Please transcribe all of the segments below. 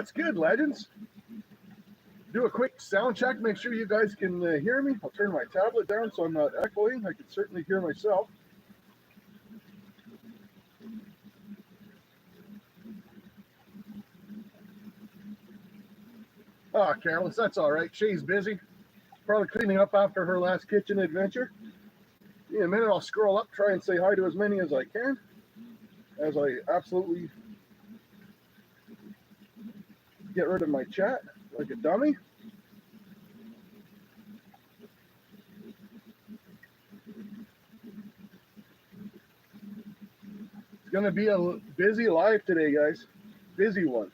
What's good, legends? Do a quick sound check, make sure you guys can hear me. I'll turn my tablet down so I'm not echoing. I can certainly hear myself. Oh, careless, that's all right. She's busy. Probably cleaning up after her last kitchen adventure. In a minute, I'll scroll up, try and say hi to as many as I can, as I absolutely get rid of my chat like a dummy. It's going to be a busy live today, guys. Busy one.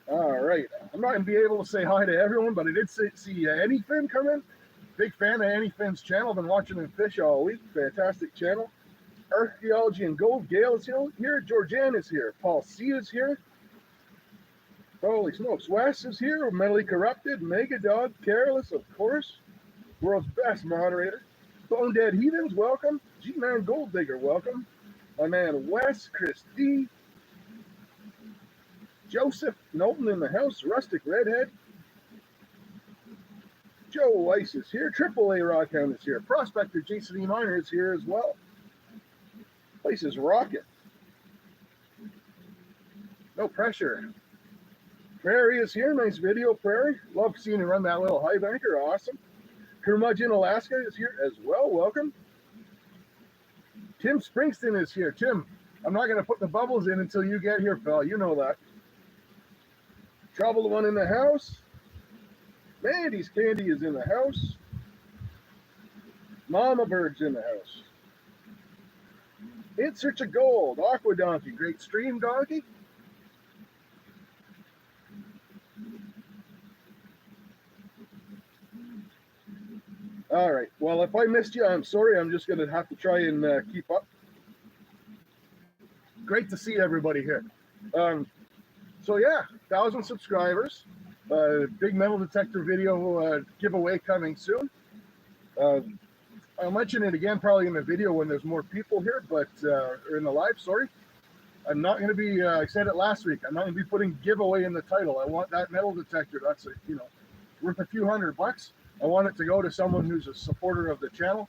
All right. I'm not going to be able to say hi to everyone, but I did see Anyfin come in. Big fan of Anyfin's channel. Been watching him fish all week. Fantastic channel. Archaeology and Gold. Gail is here. Georgianne is here. Paul C is here. Holy smokes. Wes is here. Mentally Corrupted. Mega Dog. Careless, of course. World's best moderator. Bone Dead Heathens, welcome. G-Man Gold Digger, welcome. My man Wes, Chris D. Joseph Knowlton in the house. Rustic Redhead. Joe Weiss is here. Triple A Rockhound is here. Prospector Jason E. Miner is here as well. Place is rocking. No pressure. Prairie is here. Nice video, Prairie. Love seeing you run that little high banker. Awesome. Kermudgeon Alaska is here as well. Welcome. Tim Springston is here. Tim, I'm not going to put the bubbles in until you get here, pal. You know that. Trouble the one in the house. Mandy's Candy is in the house. Mama Bird's in the house. In Search of Gold. Aqua Donkey. Great Stream Donkey. All right. Well, if I missed you, I'm sorry. I'm just going to have to try and keep up. Great to see everybody here. So, yeah, 1,000 subscribers. Big metal detector video giveaway coming soon. I'll mention it again probably in the video when there's more people here, but or in the live, sorry. I'm not going to be, I said it last week, I'm not going to be putting giveaway in the title. I want that metal detector. That's, worth a few $100. I want it to go to someone who's a supporter of the channel.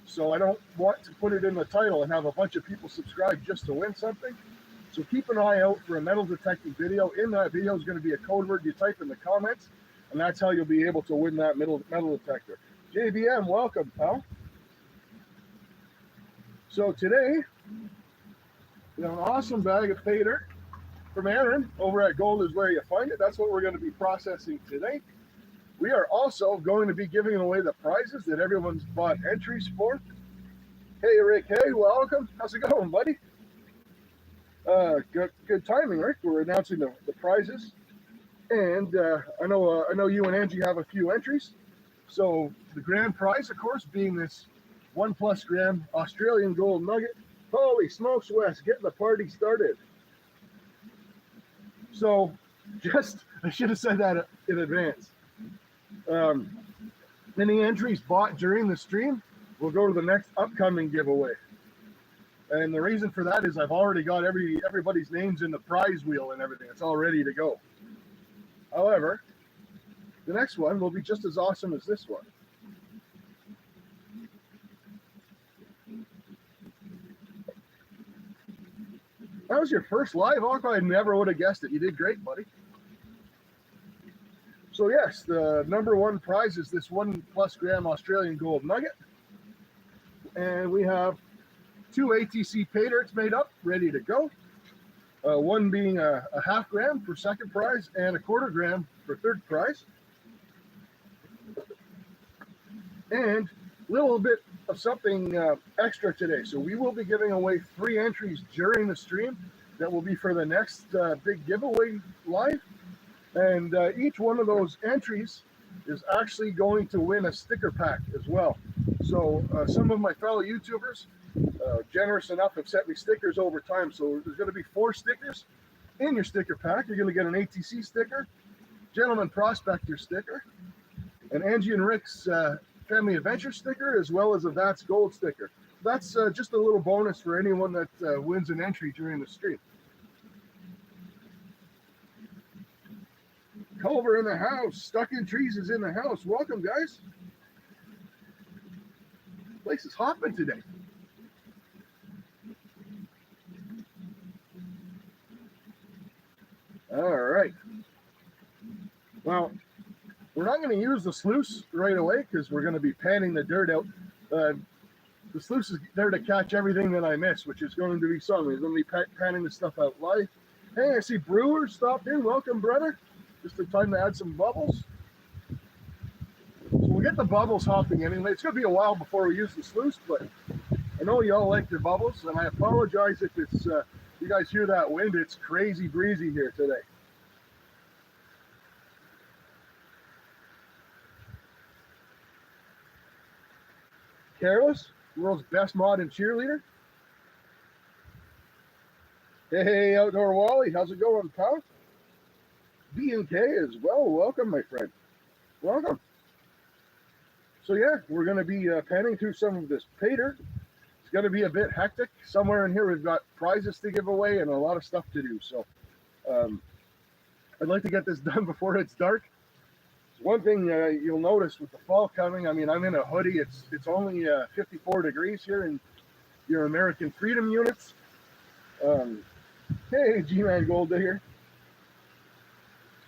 So I don't want to put it in the title and have a bunch of people subscribe just to win something. So keep an eye out for a metal detecting video. In that video is going to be a code word you type in the comments, and that's how you'll be able to win that metal detector. JBM, welcome, pal. So today, an awesome bag of paydirt from Aaron over at Gold Is Where You Find It. That's what we're going to be processing today. We are also going to be giving away the prizes that everyone's bought entries for. Hey, Rick. Hey, welcome. How's it going, buddy? Good timing, Rick. We're announcing the prizes, and I know you and Angie have a few entries. So the grand prize, of course, being this 1+ gram Australian gold nugget. Holy smokes, Wes, getting the party started. So, I should have said that in advance. Any entries bought during the stream will go to the next upcoming giveaway. And the reason for that is I've already got everybody's names in the prize wheel and everything. It's all ready to go. However, the next one will be just as awesome as this one. That was your first live, Aqua. I never would have guessed it. You did great, buddy. So yes, the number one prize is this 1+ gram Australian gold nugget. And we have 2 ATC paydirts made up, ready to go. One being a ½ gram for second prize and a ¼ gram for third prize. And a little bit of something extra today. So we will be giving away 3 entries during the stream that will be for the next big giveaway live. And each one of those entries is actually going to win a sticker pack as well. So some of my fellow YouTubers, generous enough, have sent me stickers over time. So there's going to be 4 stickers in your sticker pack. You're going to get an ATC sticker, Gentleman Prospector sticker, an Angie and Rick's Family Adventure sticker, as well as a That's Gold sticker. that's just a little bonus for anyone that wins an entry during the stream. Culver in the house. Stuck in Trees is in the house. Welcome, guys. Place is hopping today. All right. Well, we're not going to use the sluice right away because we're going to be panning the dirt out. The sluice is there to catch everything that I miss, which is going to be some. We're going to be panning the stuff out live. Hey, I see Brewer stopped in. Welcome, brother. Just in time to add some bubbles. So we'll get the bubbles hopping anyway. It's going to be a while before we use the sluice, but I know you all like your bubbles, and I apologize if it's you guys hear that wind. It's crazy breezy here today. Careless, world's best mod and cheerleader. Hey, Outdoor Wally, how's it going, pal? B&K as well. Welcome, my friend. Welcome. So yeah, we're going to be panning through some of this pay dirt. It's going to be a bit hectic. Somewhere in here we've got prizes to give away and a lot of stuff to do. So I'd like to get this done before it's dark. One thing you'll notice with the fall coming, I mean, I'm in a hoodie. It's only 54 degrees here in your American Freedom units. Hey, G-Man Gold here.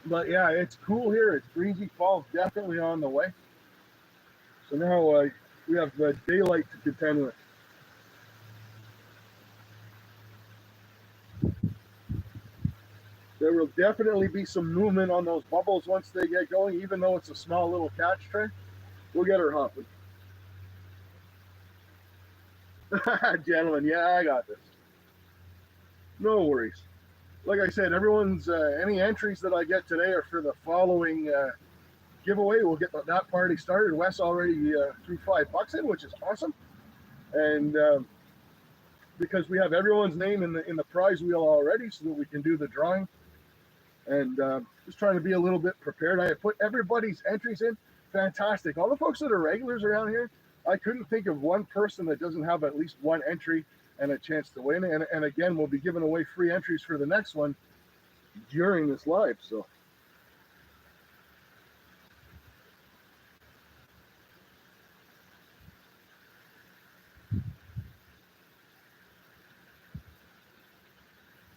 But yeah, it's cool here. It's breezy. Fall's definitely on the way. So now we have daylight to contend with. There will definitely be some movement on those bubbles once they get going, even though it's a small little catch tray. We'll get her hopping. Gentlemen, yeah, I got this. No worries. Like I said, everyone's any entries that I get today are for the following giveaway. We'll get that party started. Wes already threw $5 in, which is awesome. And because we have everyone's name in the prize wheel already, so that we can do the drawing. And just trying to be a little bit prepared. I have put everybody's entries in. Fantastic. All the folks that are regulars around here, I couldn't think of one person that doesn't have at least one entry and a chance to win. And again, we'll be giving away free entries for the next one during this live. So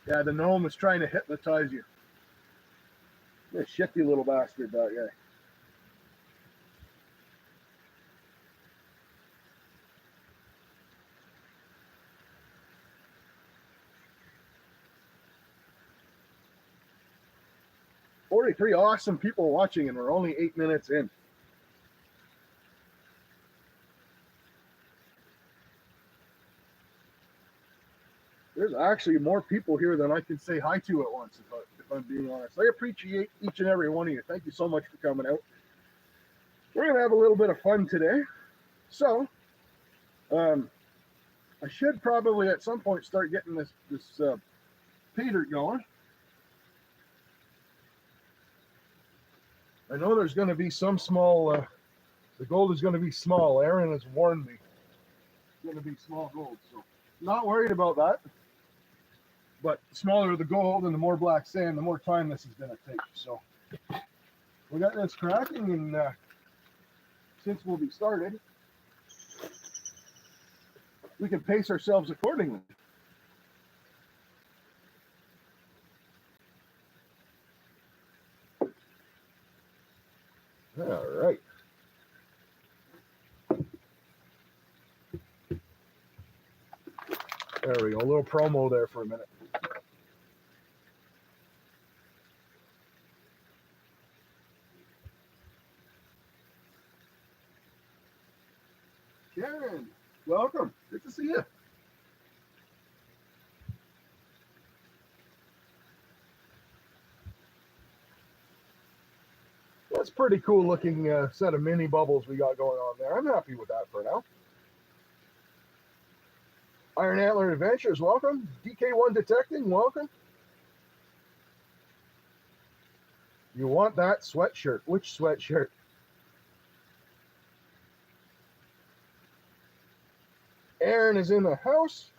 yeah, the gnome is trying to hypnotize you. This shifty little bastard, that guy. Forty-three awesome people watching, and we're only 8 minutes in. There's actually more people here than I can say hi to at once, if I'm being honest. I appreciate each and every one of you. Thank you so much for coming out. We're going to have a little bit of fun today. So, I should probably at some point start getting this pay dirt going. I know there's going to be some small, the gold is going to be small. Aaron has warned me. It's going to be small gold, so not worried about that. But the smaller the gold and the more black sand, the more time this is going to take. So we got this cracking, and since we'll be started, we can pace ourselves accordingly. All right. There we go. A little promo there for a minute. Karen, welcome. Good to see you. That's pretty cool looking set of mini bubbles we got going on there. I'm happy with that for now. Iron Antler Adventures, welcome. DK1 Detecting, welcome. You want that sweatshirt? Which sweatshirt? Aaron is in the house.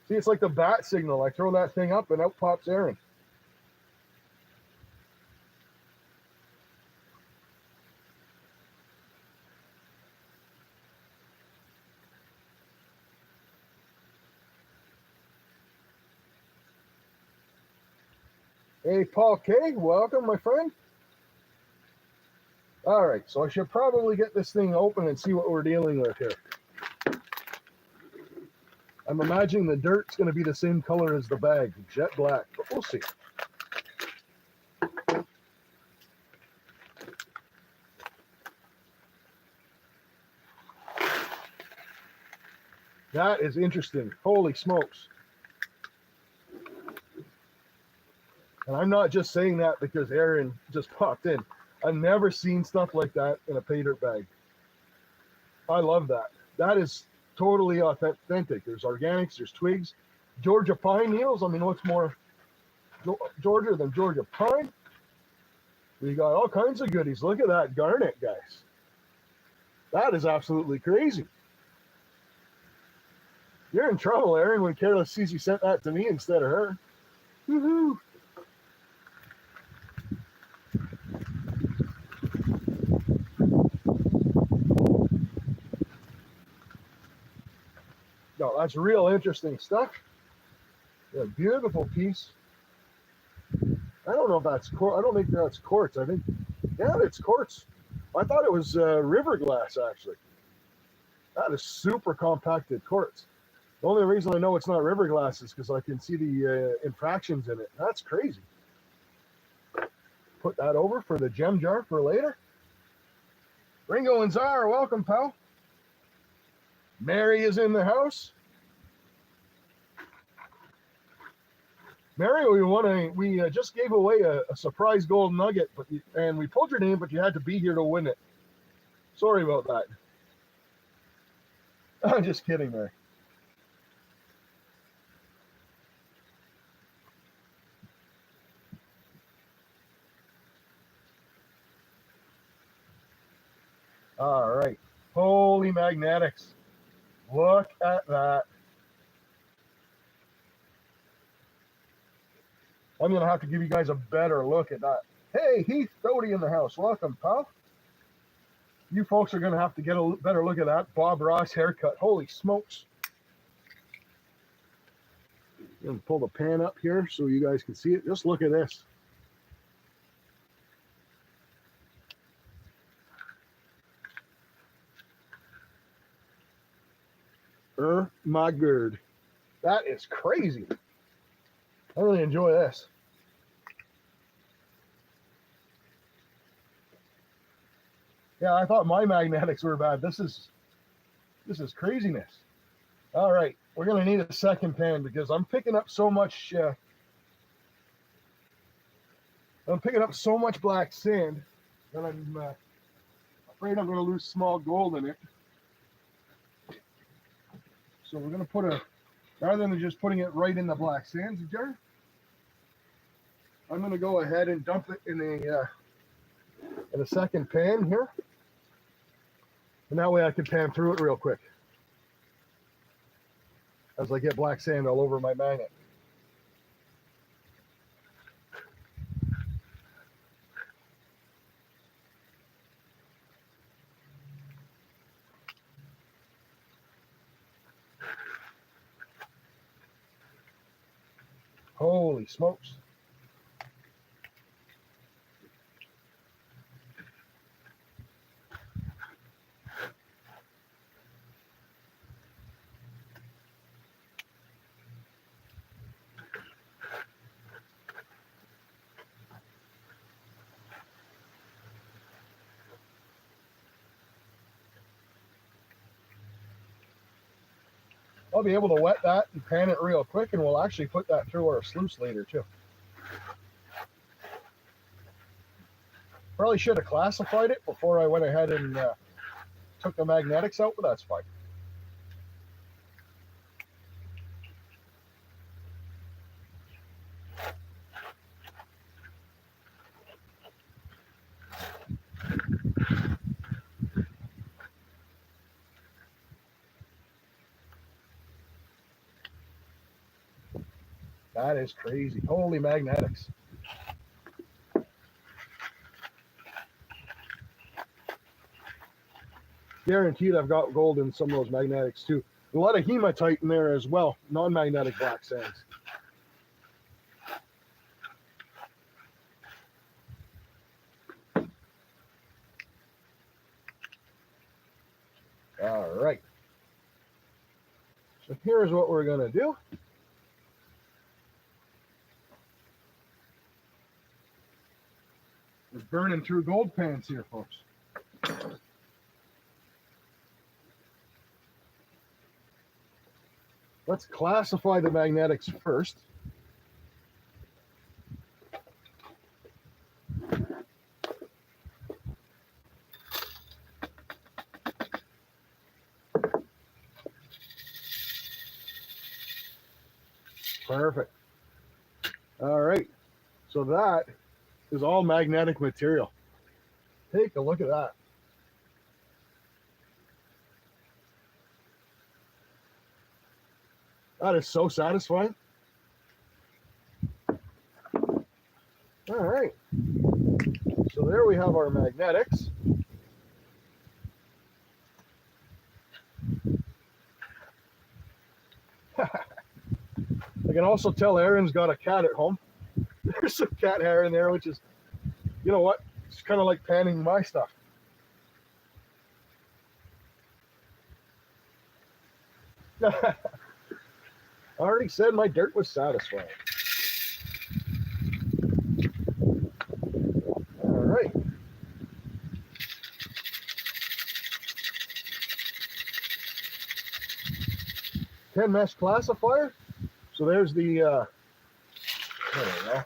See, it's like the bat signal. I throw that thing up and out pops Aaron. Hey, Paul K, welcome, my friend. All right, so I should probably get this thing open and see what we're dealing with here. I'm imagining the dirt's going to be the same color as the bag, jet black, but we'll see. That is interesting. Holy smokes. And I'm not just saying that because Aaron just popped in. I've never seen stuff like that in a pay dirt bag. I love that. That is totally authentic. There's organics, there's twigs, Georgia pine needles. I mean, what's more Georgia than Georgia pine? We got all kinds of goodies. Look at that garnet, guys. That is absolutely crazy. You're in trouble, Aaron, when Carolyn sees you sent that to me instead of her. Woohoo! No, that's real interesting stuff. Yeah, beautiful piece. I don't know if that's quartz. I don't think that's quartz. I think, yeah, it's quartz. I thought it was river glass, actually. That is super compacted quartz. The only reason I know it's not river glass is because I can see the infractions in it. That's crazy. Put that over for the gem jar for later. Ringo and Czar, welcome, pal. Mary is in the house. Mary, we just gave away a surprise gold nugget, and we pulled your name, but you had to be here to win it. Sorry about that. I'm just kidding, Mary. All right. Holy magnetics. Look at that. I'm going to have to give you guys a better look at that. Hey, Heath Doty in the house. Welcome, pal. You folks are going to have to get a better look at that Bob Ross haircut. Holy smokes. I'm going to pull the pan up here so you guys can see it. Just look at this. My god. That is crazy. I really enjoy this. Yeah, I thought my magnetics were bad. This is craziness. All right, we're gonna need a second pan because I'm picking up so much. I'm picking up so much black sand that I'm afraid I'm gonna lose small gold in it. So we're gonna put rather than just putting it right in the black sand jar, I'm gonna go ahead and dump it in a second pan here. And that way I can pan through it real quick as I get black sand all over my magnet. Holy smokes. I'll be able to wet that and pan it real quick, and we'll actually put that through our sluice later too. Probably should have classified it before I went ahead and took the magnetics out, but that's fine. That is crazy. Holy magnetics. Guaranteed I've got gold in some of those magnetics too. A lot of hematite in there as well, non-magnetic black sands. All right. So here's what we're going to do. We're burning through gold pans here, folks. Let's classify the magnetics first. Perfect. All right. So that is all magnetic material. Take a look at that. That is so satisfying. All right. So there we have our magnetics. I can also tell Aaron's got a cat at home. There's some cat hair in there, which is, you know what? It's kind of like panning my stuff. I already said my dirt was satisfying. All right. Ten mesh classifier. So there's the, I don't know.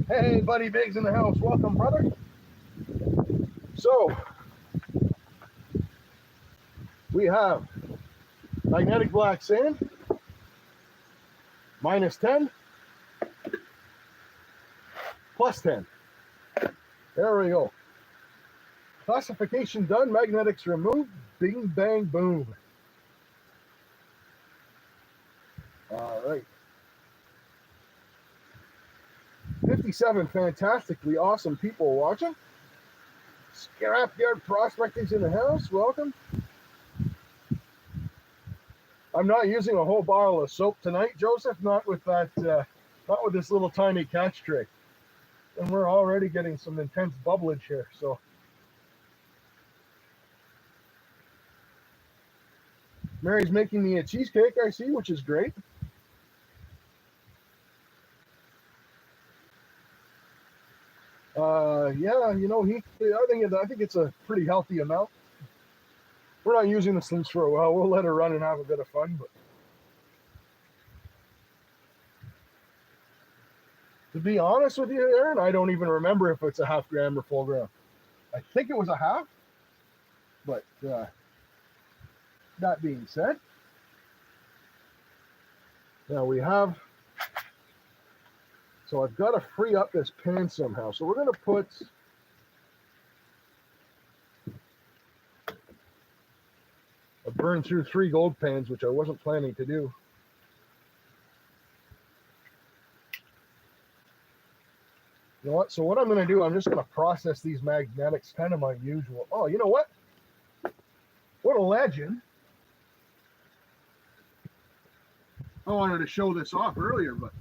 Hey, Buddy Biggs in the house. Welcome, brother. So, we have magnetic black sand, minus 10, plus 10. There we go. Classification done, magnetics removed, bing, bang, boom. All right. 57 fantastically awesome people watching. Scrapyard Prospecting's in the house. Welcome. I'm not using a whole bottle of soap tonight, Joseph. Not with that. Not with this little tiny catch tray. And we're already getting some intense bubblage here. So Mary's making me a cheesecake, I see, which is great. Yeah, you know, I think it's a pretty healthy amount. We're not using the slims for a while. We'll let her run and have a bit of fun. But to be honest with you, Aaron, I don't even remember if it's a half gram or full gram. I think it was a half. But that being said, now we have. So I've got to free up this pan somehow. So we're going to put a burn through 3 gold pans, which I wasn't planning to do. You know what? So what I'm going to do, I'm just going to process these magnetics kind of my usual. Oh, you know what? What a legend. I wanted to show this off earlier, but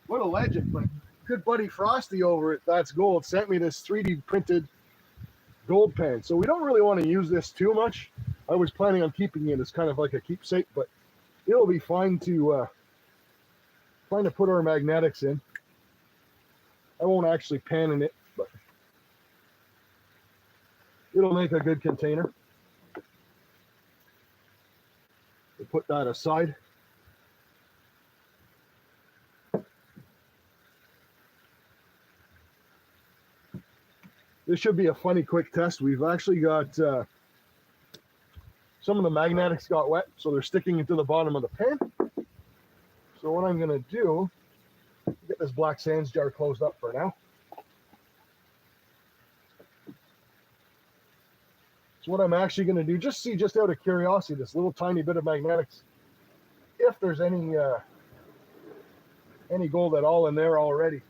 what a legend. My good buddy Frosty over at That's Gold sent me this 3D printed gold pan. So we don't really want to use this too much. I was planning on keeping it as kind of like a keepsake, but it'll be fine to put our magnetics in. I won't actually pan in it, but it'll make a good container. We'll put that aside. This should be a funny quick test. We've actually got some of the magnetics got wet, so they're sticking into the bottom of the pan. So what I'm going to do, get this black sands jar closed up for now. So what I'm actually going to do, just out of curiosity, this little tiny bit of magnetics, if there's any gold at all in there already.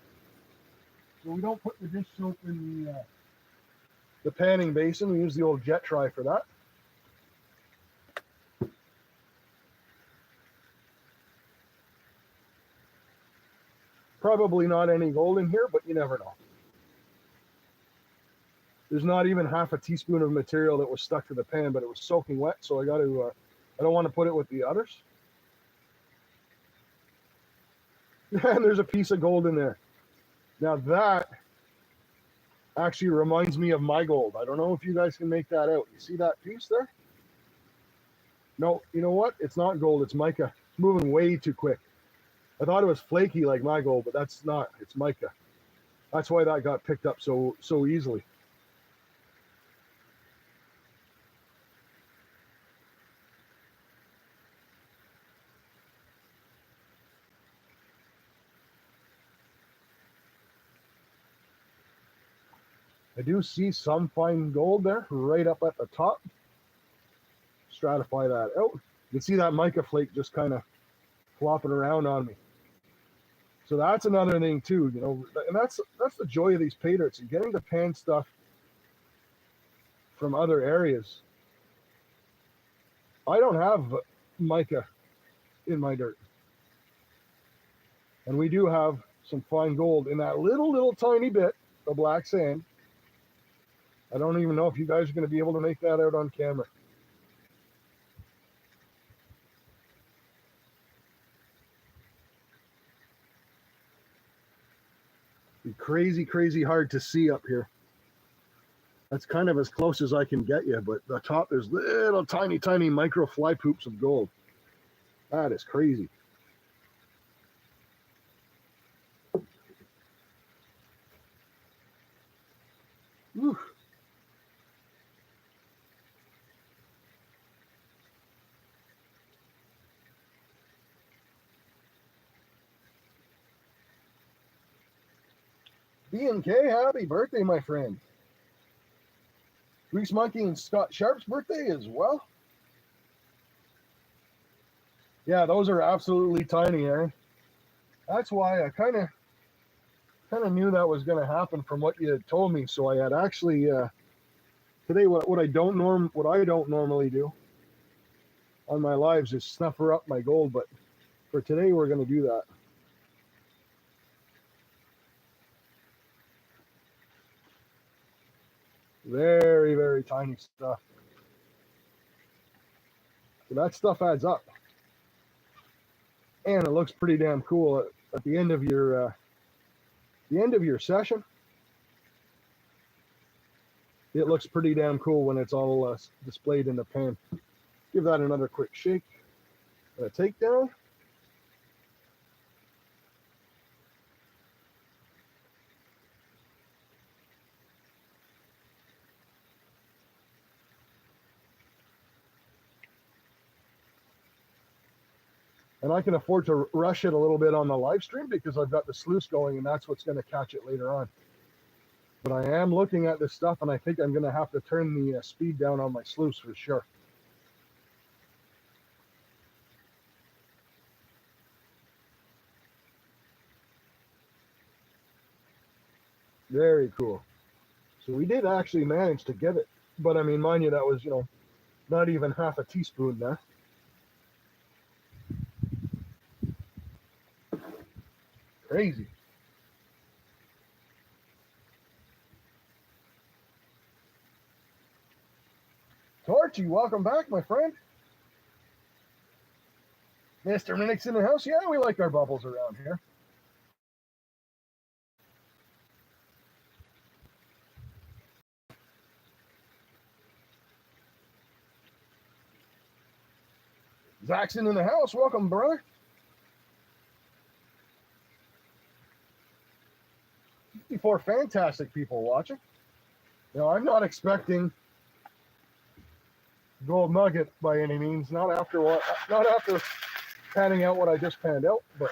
So we don't put the dish soap in the panning basin. We use the old jet try for that. Probably not any gold in here, but you never know. There's not even half a teaspoon of material that was stuck to the pan, but it was soaking wet, so I got to, I don't want to put it with the others. And there's a piece of gold in there. Now that actually reminds me of my gold. I don't know if you guys can make that out. You see that piece there? No, you know what? It's not gold, it's mica. It's moving way too quick. I thought it was flaky like my gold, but that's not. It's mica. That's why that got picked up so easily. I do see some fine gold there right up at the top. Stratify that out. You can see that mica flake just kind of flopping around on me. So that's another thing too, you know, and that's the joy of these pay dirts and getting to pan stuff from other areas. I don't have mica in my dirt. And we do have some fine gold in that little tiny bit of black sand. I don't even know if you guys are going to be able to make that out on camera. Be crazy hard to see up here. That's kind of as close as I can get you, but the top there's little tiny micro fly poops of gold. That is crazy. Whew. B&K, happy birthday, my friend. Grease Monkey and Scott Sharp's birthday as well. Yeah, those are absolutely tiny, Aaron. That's why I kind of knew that was going to happen from what you had told me. So I had actually today what I don't normally do on my lives is snuffer up my gold, but for today we're going to do that. Very tiny stuff. So that stuff adds up, and it looks pretty damn cool at the end of your session. It looks pretty damn cool when it's all displayed in the pan. Give that another quick shake and a takedown. And I can afford to rush it a little bit on the live stream because I've got the sluice going, and that's what's going to catch it later on. But I am looking at this stuff, and I think I'm going to have to turn the speed down on my sluice for sure. Very cool. So we did actually manage to get it. But I mean, mind you, that was, you know, not even half a teaspoon there. Crazy. Torchy, welcome back, my friend. Mr. Minix in the house. Yeah, we like our bubbles around here. Zaxton in the house. Welcome, brother. 54 fantastic people watching. You know, I'm not expecting gold nugget by any means. Not after panning out what I just panned out, but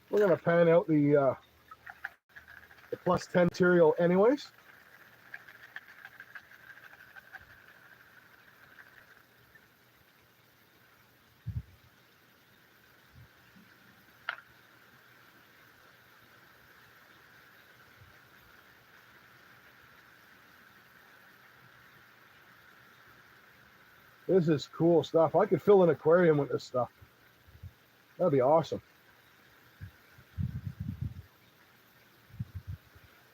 we're gonna pan out the plus 10 material anyways. This is cool stuff. I could fill an aquarium with this stuff. That'd be awesome.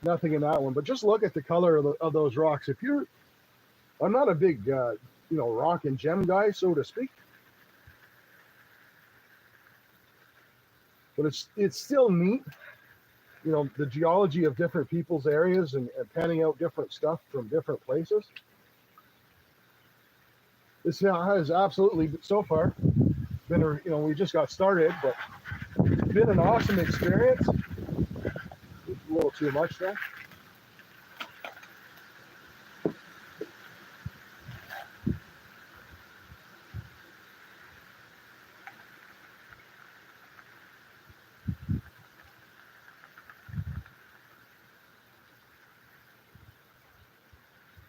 Nothing in that one, but just look at the color of those rocks. If you're, I'm not a big, rock and gem guy, so to speak, but it's still neat. The geology of different people's areas and panning out different stuff from different places. This has absolutely, so far, been we just got started, but it's been an awesome experience. It's a little too much there.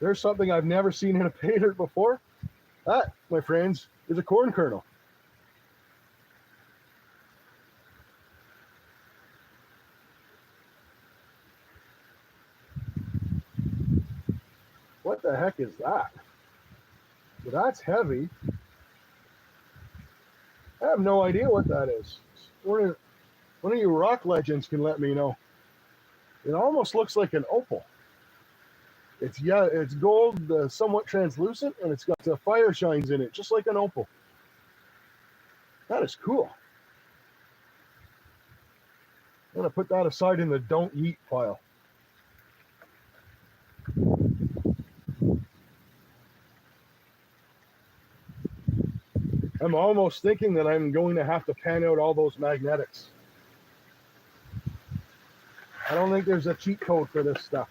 There's something I've never seen in a pay dirt before. That, my friends, is a corn kernel. What the heck is that? Well, that's heavy. I have no idea what that is. One of you rock legends can let me know. It almost looks like an opal. It's gold, somewhat translucent, and it's got fire shines in it, just like an opal. That is cool. I'm gonna put that aside in the don't eat pile. I'm almost thinking that I'm going to have to pan out all those magnetics. I don't think there's a cheat code for this stuff.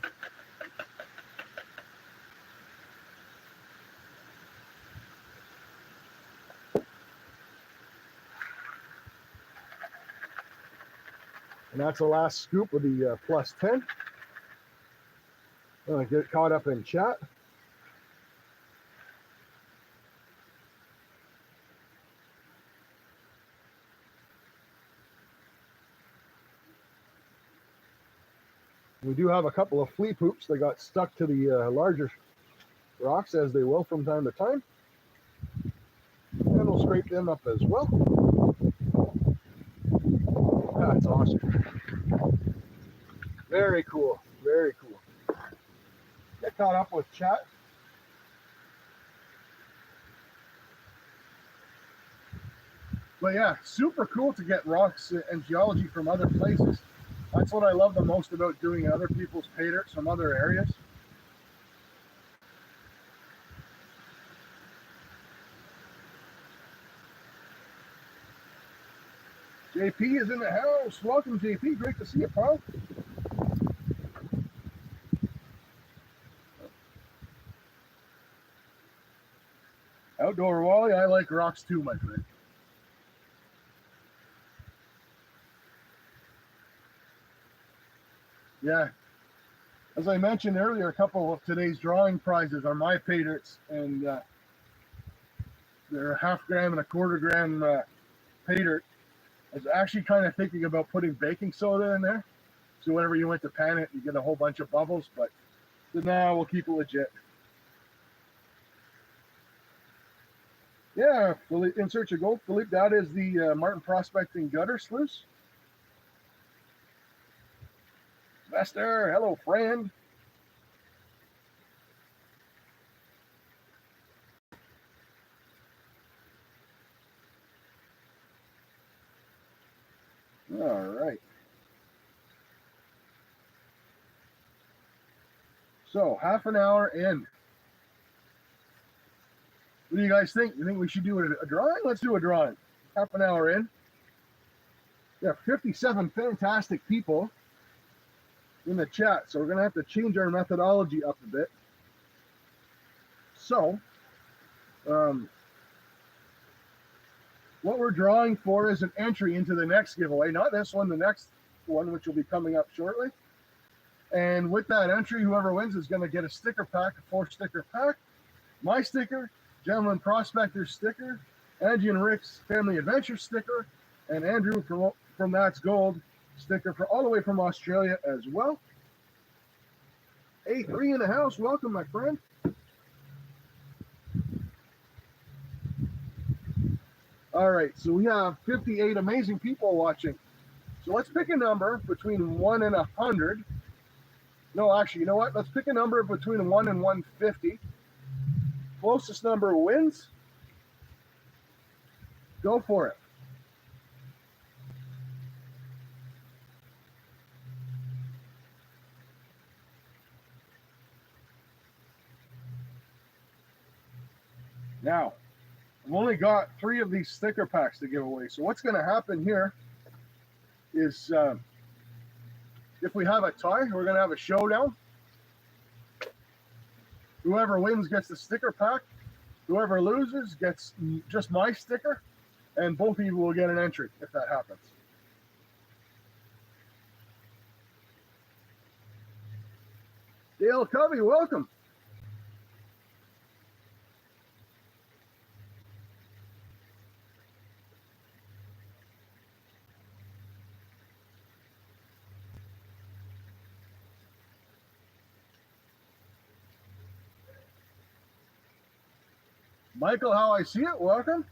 And that's the last scoop of the plus 10. I'm going to get caught up in chat. We do have a couple of flea poops that got stuck to the larger rocks, as they will from time to time. And we'll scrape them up as well. That's awesome. Very cool. Very cool. Get caught up with chat. But yeah, super cool to get rocks and geology from other places. That's what I love the most about doing other people's pay dirts from other areas. JP is in the house. Welcome, JP. Great to see you, pal. Outdoor Wally, I like rocks too, my friend. Yeah. As I mentioned earlier, a couple of today's drawing prizes are my pay dirts, and they're a 1/2 gram and a 1/4 gram pay dirt. I was actually kind of thinking about putting baking soda in there, so whenever you went to pan it, you get a whole bunch of bubbles, but nah, we'll keep it legit. Yeah, in search of gold. Philippe, that is the Martin Prospecting Gutter Sluice. Vester, hello, friend. All right. So, 1/2 an hour in. What do you guys think? You think we should do a drawing? Let's do a drawing. 1/2 an hour in. We have 57 fantastic people in the chat, so we're going to have to change our methodology up a bit. So, what we're drawing for is an entry into the next giveaway, not this one, the next one, which will be coming up shortly. And with that entry, whoever wins is going to get a sticker pack, a 4-sticker pack. My sticker, Gentleman Prospector sticker, Angie and Rick's Family Adventure sticker, and Andrew from That's Gold sticker for all the way from Australia as well. A3 in the house. Welcome, my friend. All right, so we have 58 amazing people watching. So let's pick a number between 1 and 100. No, actually, you know what? Let's pick a number between 1 and 150. Closest number wins. Go for it. Now, I've only got 3 of these sticker packs to give away. So what's going to happen here is if we have a tie, we're going to have a showdown. Whoever wins gets the sticker pack. Whoever loses gets just my sticker. And both of you will get an entry if that happens. Dale Covey, welcome. Michael, how I see it, welcome.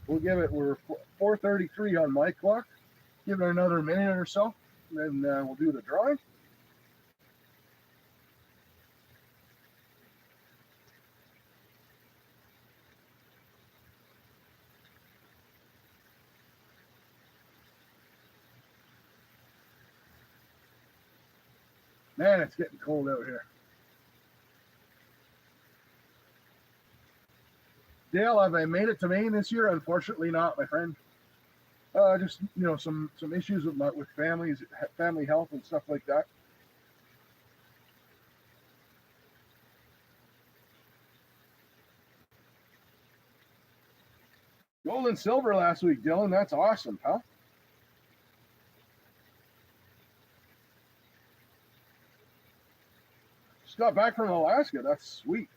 We'll give it, we're 4:33 on my clock. Give it another minute or so, and then we'll do the drawing. Man, it's getting cold out here. Dale, have I made it to Maine this year? Unfortunately not, my friend. Just, you know, some issues with family health and stuff like that. Gold and silver last week, Dylan. That's awesome, pal. Just got back from Alaska. That's sweet.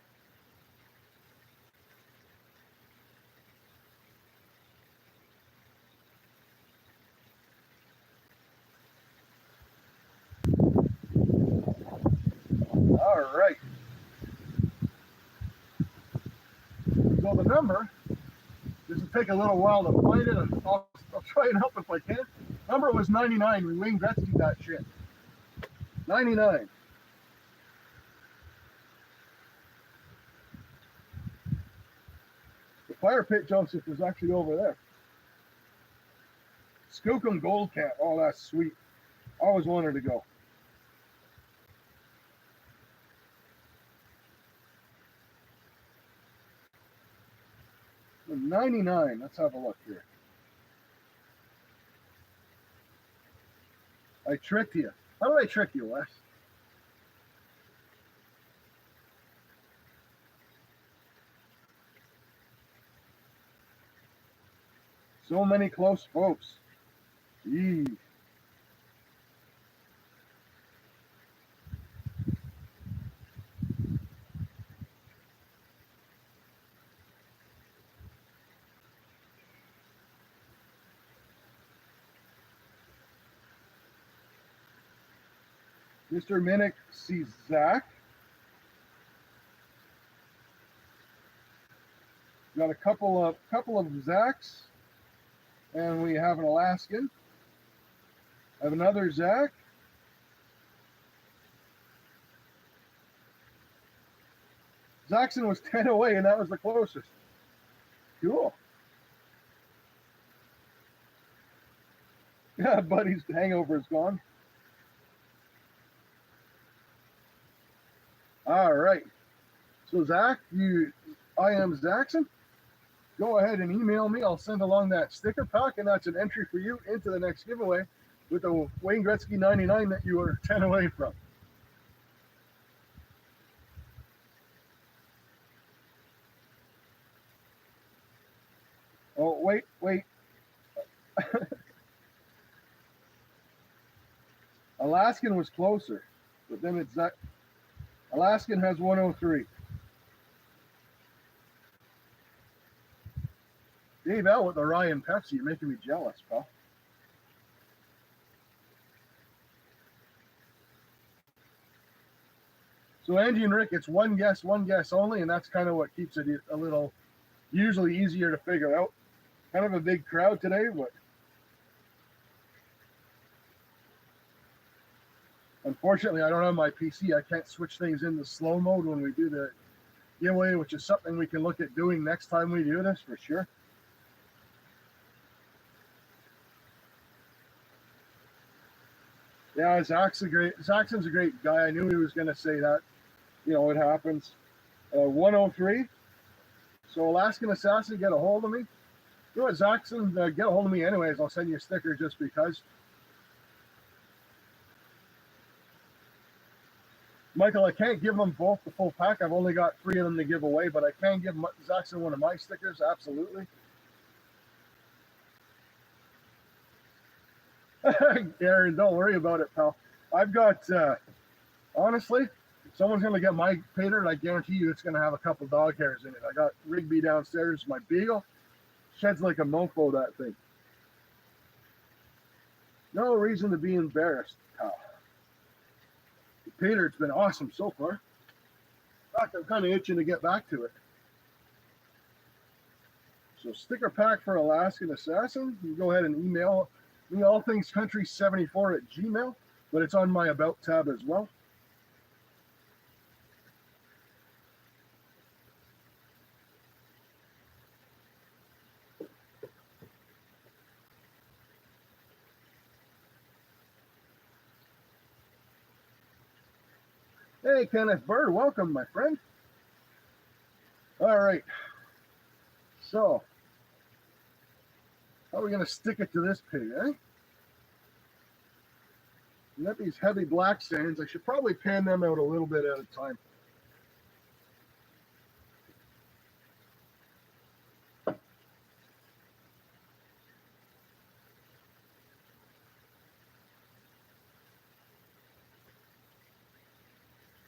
All right. So the number, this will take a little while to find it, and I'll try and help if I can. Number was 99. We Wayne Gretzky that shit. 99. The fire pit, Joseph, was actually over there. Skookum Gold Camp. Oh, that's sweet. Always wanted to go. The 99. Let's have a look here. I tricked you. How did I trick you, Wes? So many close folks. Gee. Mr. Minnick sees Zach. Got a couple of Zachs, and we have an Alaskan. I have another Zach. Zaxon was 10 away, and that was the closest. Cool. Yeah, buddy's hangover is gone. All right. So Zach, I am Zaxon. Go ahead and email me. I'll send along that sticker pack, and that's an entry for you into the next giveaway with the Wayne Gretzky 99 that you were 10 away from. Oh, wait. Alaskan was closer, but then it's Zach. Alaskan has 103. Dave L with the Ryan Pepsi. You're making me jealous, pal. So Angie and Rick, it's one guess only, and that's kind of what keeps it a little usually easier to figure out. Kind of a big crowd today, but unfortunately I don't have my PC. I can't switch things into slow mode when we do the giveaway, which is something we can look at doing next time we do this for sure. Yeah, Zaxon's a great guy. I knew he was going to say that. You know, it happens. 103. So Alaskan Assassin, get a hold of me. You know what, Zaxon, get a hold of me anyways. I'll send you a sticker just because. Michael, I can't give them both the full pack. I've only got 3 of them to give away, but I can give Zaxon one of my stickers, absolutely. Aaron, don't worry about it, pal. I've got, honestly, if someone's going to get my paydirt, I guarantee you it's going to have a couple dog hairs in it. I got Rigby downstairs, my beagle. Sheds like a mofo, that thing. No reason to be embarrassed, pal. The paydirt's been awesome so far. In fact, I'm kind of itching to get back to it. So sticker pack for Alaskan Assassin. You can go ahead and email me allthingscountry74@gmail.com, but it's on my About tab as well. Hey, Kenneth Bird, welcome, my friend. All right. So, how are we going to stick it to this pig, eh? We got these heavy black sands. I should probably pan them out a little bit at a time.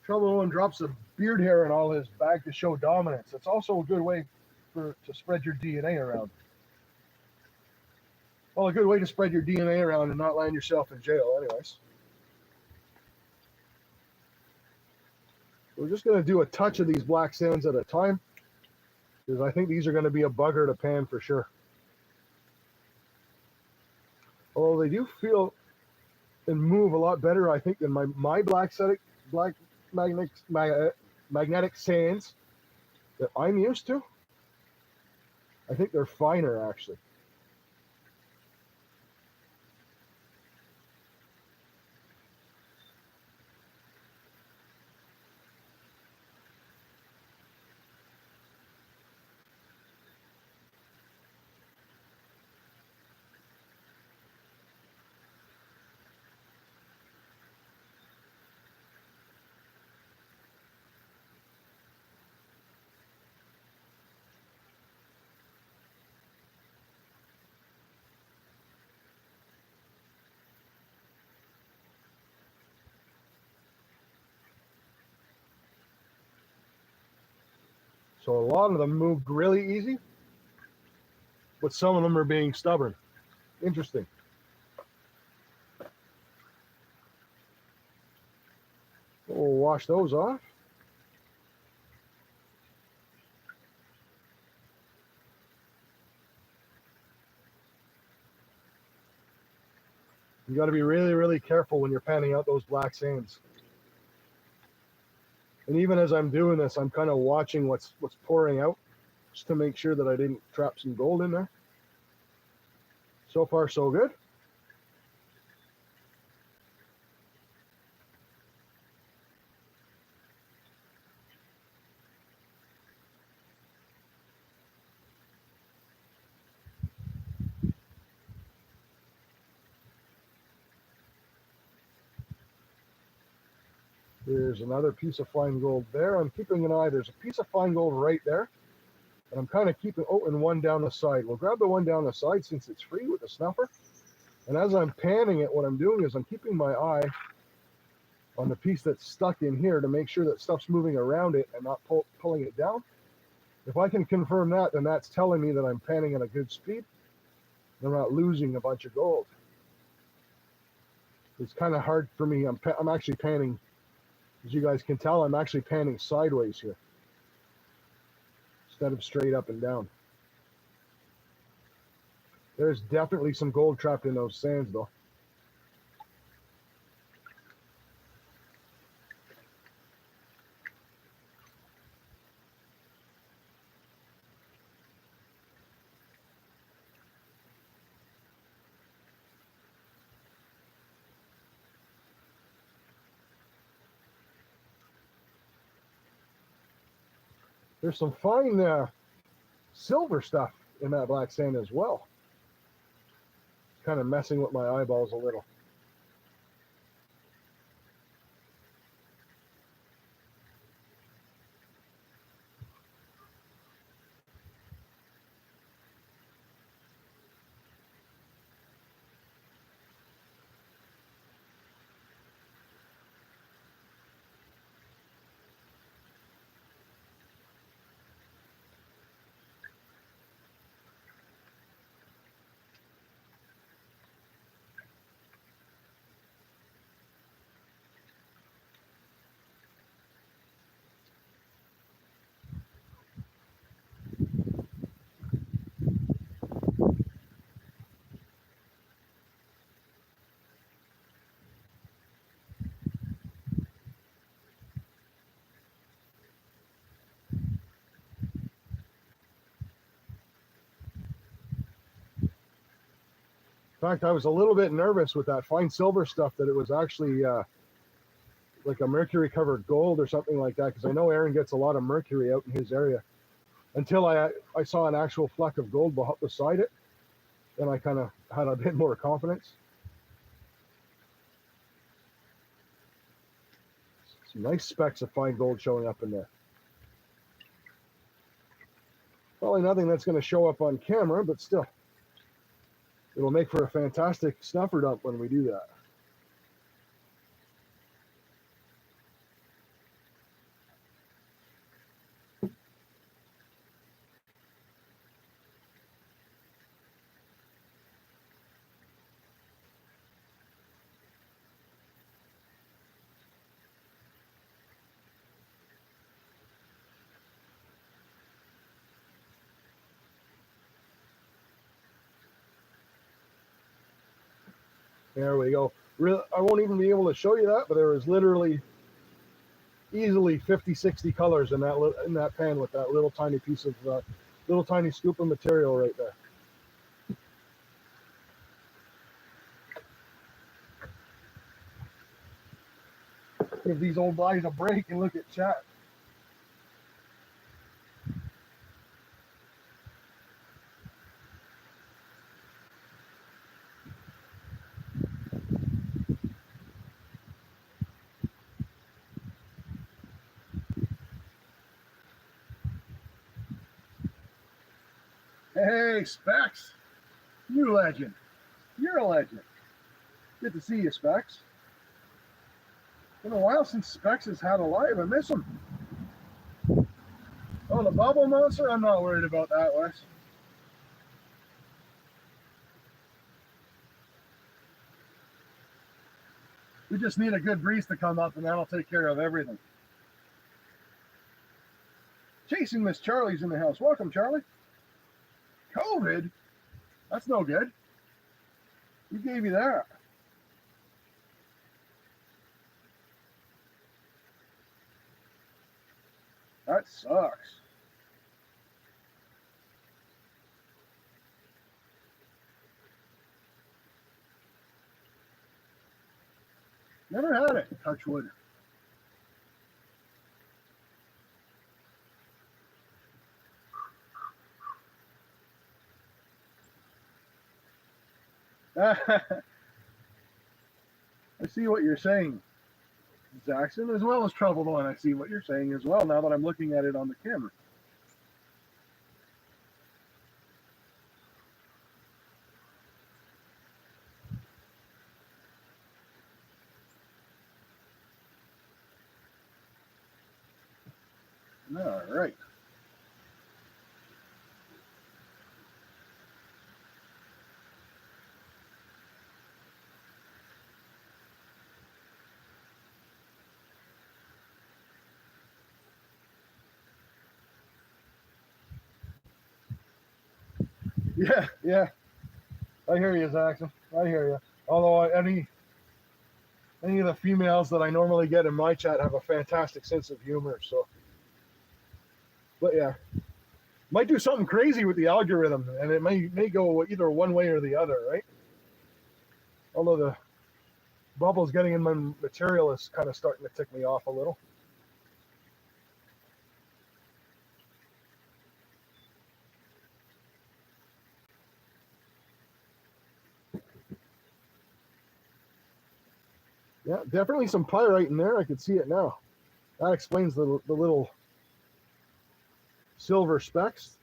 Trouble one drops a beard hair in all his bag to show dominance. It's also a good way to spread your DNA around. Well, a good way to spread your DNA around and not land yourself in jail anyways. We're just going to do a touch of these black sands at a time, because I think these are going to be a bugger to pan for sure. Although they do feel and move a lot better, I think, than my magnetic sands that I'm used to. I think they're finer, actually. So a lot of them moved really easy, but some of them are being stubborn. Interesting. We'll wash those off. You got to be really, really careful when you're panning out those black sands. And even as I'm doing this, I'm kind of watching what's pouring out, just to make sure that I didn't trap some gold in there. So far, so good. There's another piece of fine gold there. I'm keeping an eye. There's a piece of fine gold right there. And I'm kind of keeping, and one down the side. We'll grab the one down the side since it's free with the snuffer. And as I'm panning it, what I'm doing is I'm keeping my eye on the piece that's stuck in here to make sure that stuff's moving around it and not pulling it down. If I can confirm that, then that's telling me that I'm panning at a good speed. I'm not losing a bunch of gold. It's kind of hard for me. I'm actually panning As you guys can tell, I'm actually panning sideways here instead of straight up and down. There's definitely some gold trapped in those sands though. There's some fine silver stuff in that black sand as well. It's kind of messing with my eyeballs a little. In fact, I was a little bit nervous with that fine silver stuff that it was actually like a mercury covered gold or something like that, because I know Aaron gets a lot of mercury out in his area. Until I saw an actual fleck of gold beside it, then I kind of had a bit more confidence. Some nice specks of fine gold showing up in there. Probably nothing that's going to show up on camera, but still, it'll make for a fantastic snuffer dump when we do that. There we go. I won't even be able to show you that, but there was literally easily 50, 60 colors in that pan with that little tiny piece of, little tiny scoop of material right there. Give these old guys a break and look at chat. Hey, Specs, you legend. You're a legend. Good to see you, Specs. Been a while since Specs has had a live. I miss him. Oh, the bubble monster? I'm not worried about that, Wes. We just need a good breeze to come up, and that'll take care of everything. Chasing Miss Charlie's in the house. Welcome, Charlie. COVID? That's no good. Who gave you that? That sucks. Never had it, touch wood. I see what you're saying, Jackson, as well as Troubled One. I see what you're saying as well now that I'm looking at it on the camera. All right. Yeah, yeah. I hear you, Zaxxon. I hear you. Although any of the females that I normally get in my chat have a fantastic sense of humor. So, but yeah, might do something crazy with the algorithm, and it may go either one way or the other, right? Although the bubbles getting in my material is kind of starting to tick me off a little. Yeah, definitely some pyrite in there. I could see it now. That explains the little silver specks.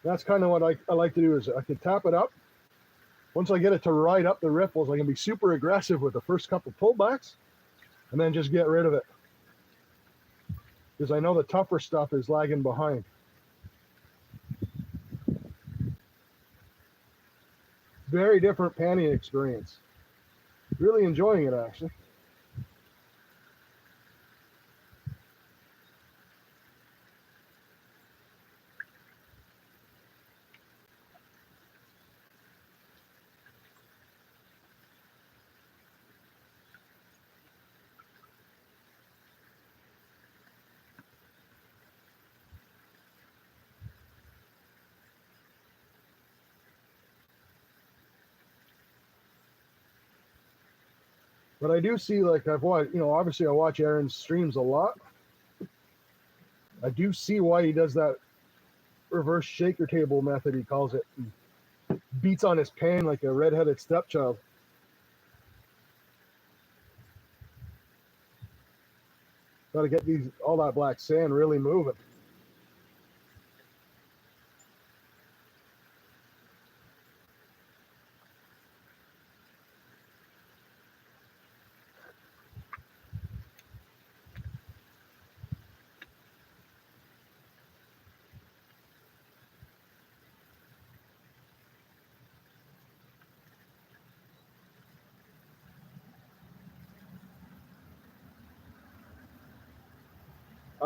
That's kind of what I like to do is I can tap it up. Once I get it to ride up the ripples, I can be super aggressive with the first couple pullbacks and then just get rid of it. Because I know the tougher stuff is lagging behind. Very different panning experience. Really enjoying it, actually. But I do see, like, I've watched, obviously I watch Aaron's streams a lot. I do see why he does that reverse shaker table method, he calls it. He beats on his pan like a redheaded stepchild. Got to get all that black sand really moving.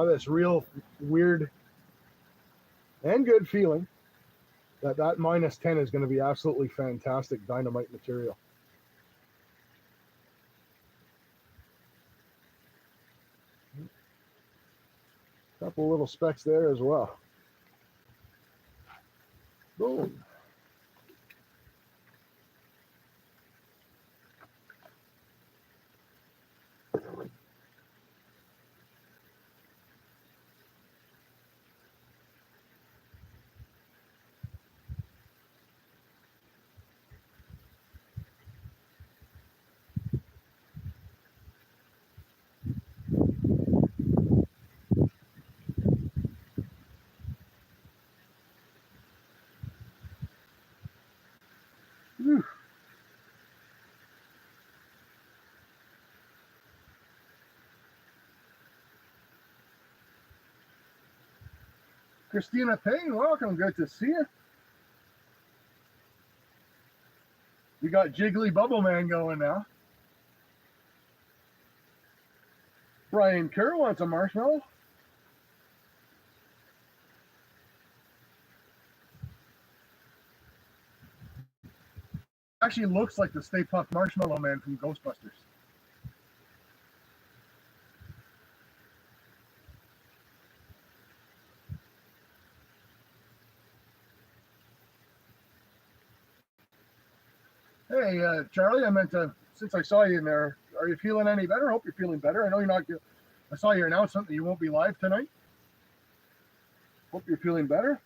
This real weird and good feeling that -10 is going to be absolutely fantastic dynamite material. Couple little specks there as well. Boom. Whew. Christina Payne, welcome. Good to see you. We got Jiggly Bubble Man going now. Brian Kerr wants a marshmallow. Actually looks like the Stay Puft Marshmallow Man from Ghostbusters. Hey, Charlie, I meant to, since I saw you in there, are you feeling any better? I hope you're feeling better. I know you're not, I saw your announcement that you won't be live tonight. Hope you're feeling better.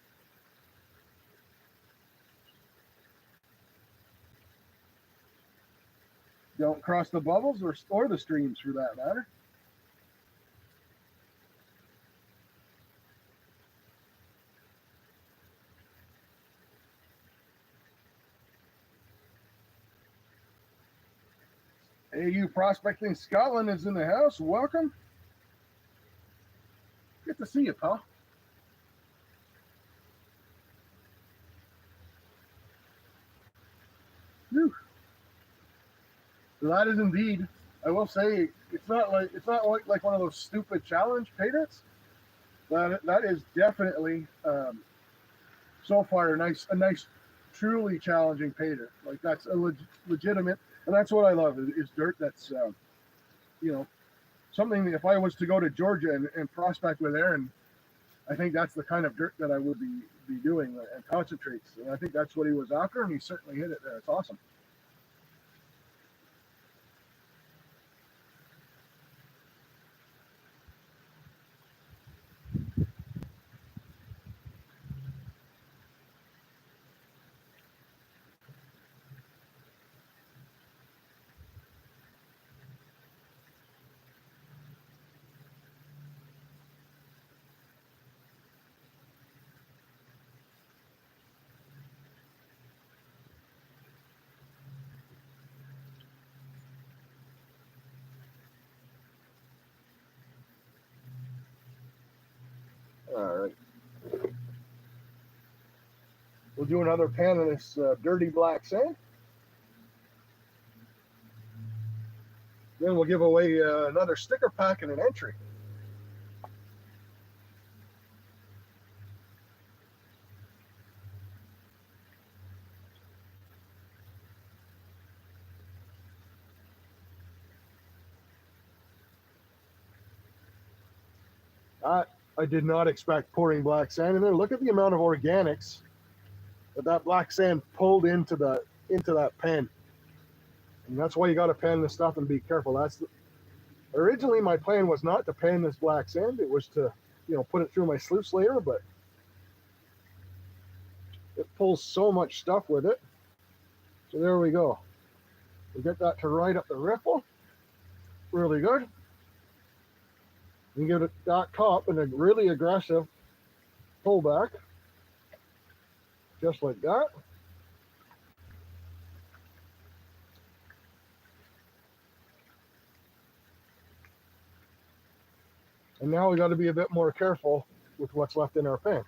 Don't cross the bubbles or the streams for that matter. AU Prospecting Scotland is in the house. Welcome. Good to see you, pal. Whew. So that is indeed, I will say, it's not like one of those stupid challenge pay dirts. That is definitely so far a nice, truly challenging pay dirt. Like that's a legitimate, and that's what I love is dirt that's you know something that if I was to go to Georgia and prospect with Aaron, I think that's the kind of dirt that I would be doing and concentrates. And I think that's what he was after, and he certainly hit it there. It's awesome. All right, we'll do another pan of this dirty black sand. Then we'll give away another sticker pack and an entry. I did not expect pouring black sand in there. Look at the amount of organics that black sand pulled into that pan. And that's why you got to pan this stuff and be careful. Originally my plan was not to pan this black sand. It was to, put it through my sluice layer, but it pulls so much stuff with it. So there we go. We get that to ride up the ripple. Really good. You give it that top and a really aggressive pullback. Just like that. And now we got to be a bit more careful with what's left in our pan.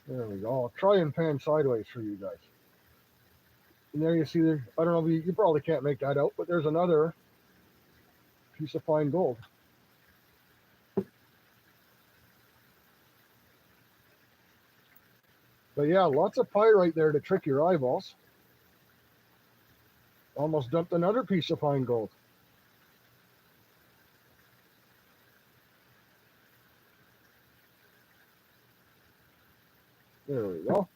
There we go. I'll try and pan sideways for you guys. And there you see, I don't know if you probably can't make that out, but there's another piece of fine gold. But yeah, lots of pyrite there to trick your eyeballs. Almost dumped another piece of fine gold. There we go.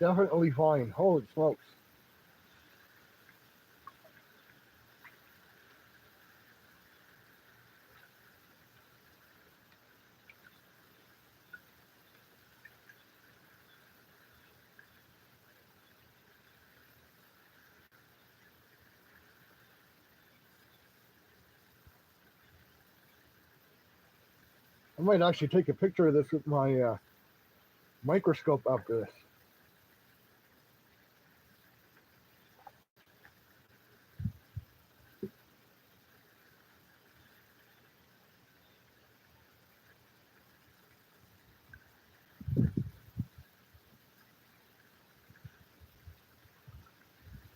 Definitely fine. Holy smokes. I might actually take a picture of this with my microscope after this.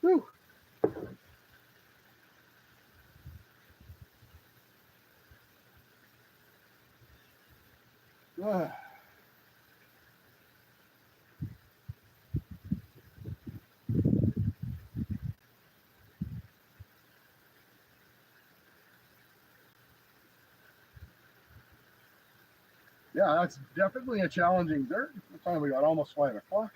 Whew. Ah. Yeah, that's definitely a challenging dirt. What time we got? Almost 5 o'clock.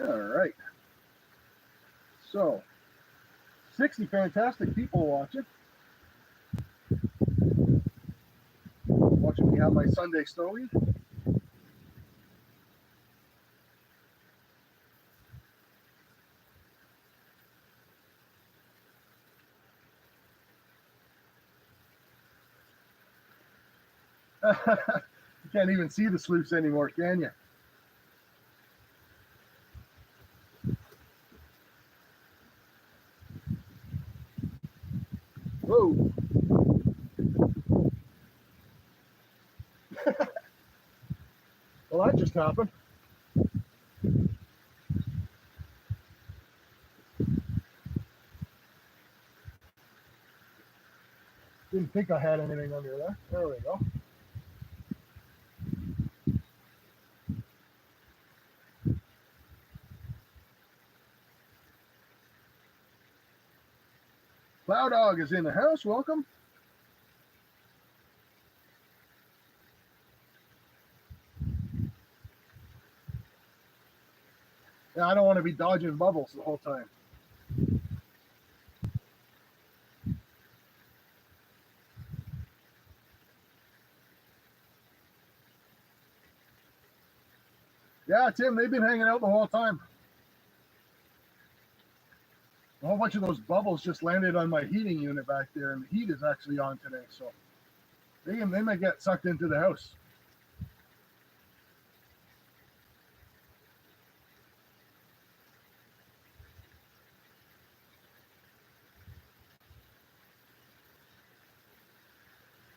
All right. So, 60 fantastic people watching. Watching me have my Sunday stogie. You can't even see the sleuths anymore, can you? Whoa. Well, that just happened. Didn't think I had anything under there. There we go. Plow Dog is in the house. Welcome. Yeah, I don't want to be dodging bubbles the whole time. Yeah, Tim, they've been hanging out the whole time. A whole bunch of those bubbles just landed on my heating unit back there, and the heat is actually on today, so they might get sucked into the house.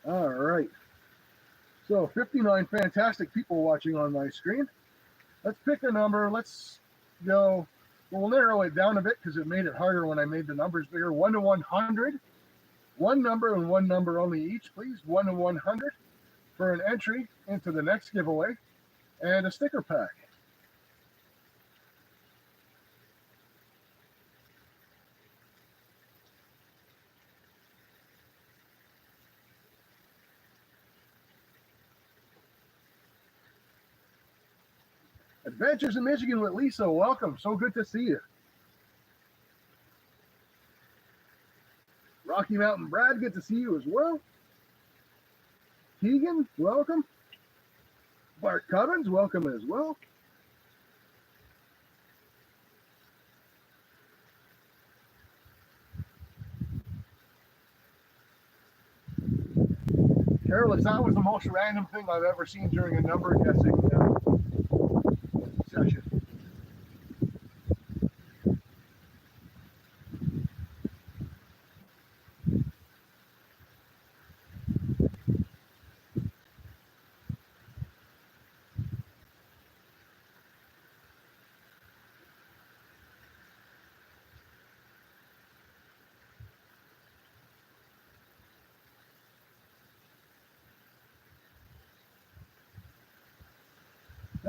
All right. So 59 fantastic people watching on my screen. Let's pick a number. Let's go. Well, we'll narrow it down a bit because it made it harder when I made the numbers bigger. 1 to 100. One number and one number only each, please. 1 to 100 for an entry into the next giveaway and a sticker pack. Adventures in Michigan with Lisa, welcome. So good to see you. Rocky Mountain Brad, good to see you as well. Keegan, welcome. Bart Cubbins, welcome as well. Careless, that was the most random thing I've ever seen during a number guessing session.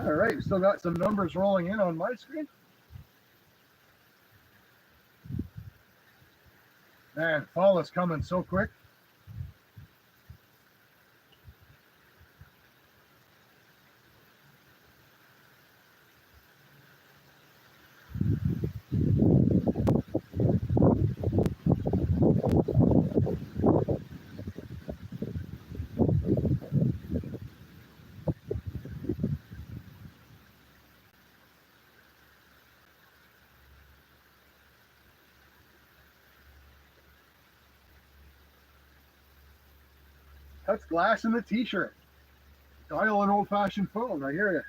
All right, we still got some numbers rolling in on my screen. Man, fall is coming so quick. That's glass in the t-shirt. Dial an old-fashioned phone. I hear you.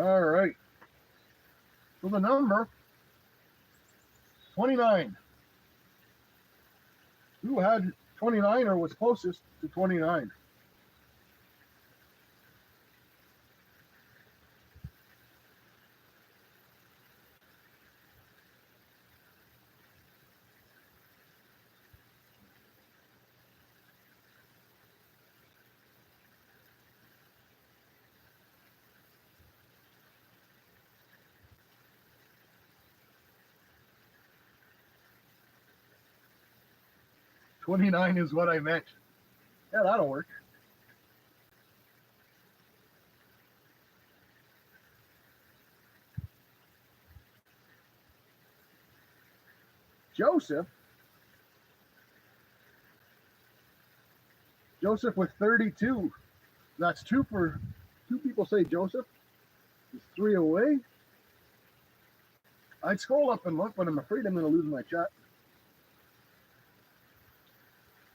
All right. So the number 29. Who had 29 or was closest to 29? $29 is what I meant. Yeah, that'll work. Joseph with 32. That's two people say Joseph. He's 3 away. I'd scroll up and look, but I'm afraid I'm going to lose my chat.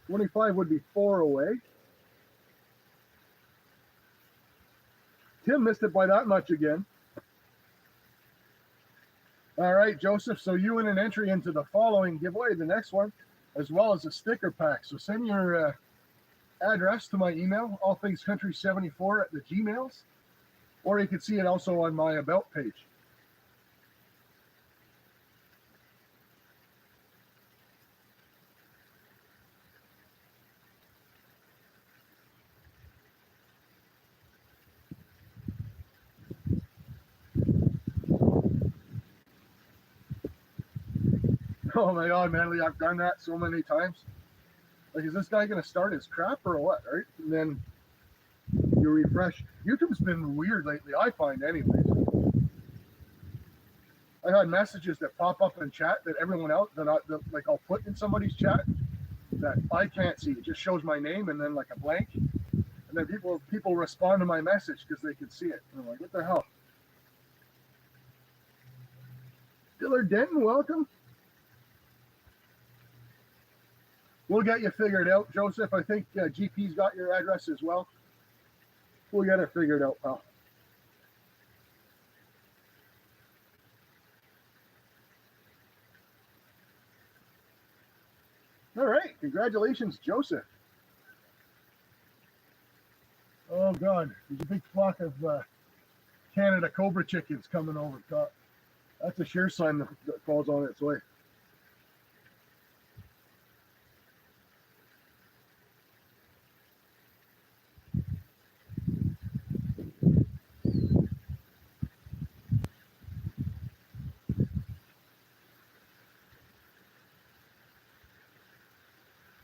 25 would be 4 away. Tim missed it by that much again. All right, Joseph, so you win an entry into the following giveaway, the next one, as well as a sticker pack. So send your address to my email, allthingscountry74 at the Gmails, or you can see it also on my About page. Oh my God, Manly, I've done that so many times. Like, is this guy going to start his crap or what, right? And then you refresh. YouTube's been weird lately, I find anyways. I had messages that pop up in chat that everyone else, that I'll put in somebody's chat that I can't see. It just shows my name and then like a blank. And then people respond to my message because they can see it. And I'm like, what the hell? Dillard Denton, welcome. We'll get you figured out, Joseph. I think GP's got your address as well. We'll get it figured out, pal. All right. Congratulations, Joseph. Oh, God. There's a big flock of Canada Cobra chickens coming over top. That's a sure sign that fall's on its way.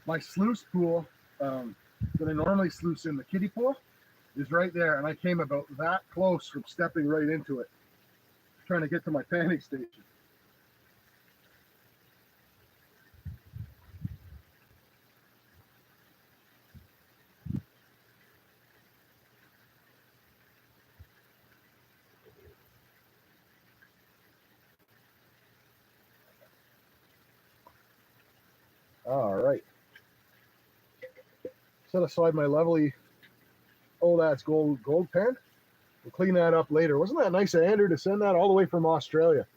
My sluice pool that I normally sluice in, the kiddie pool, is right there, and I came about that close from stepping right into it, trying to get to my panning station. All right. Set aside my lovely old ass gold pen. We'll clean that up later. Wasn't that nice of Andrew to send that all the way from Australia?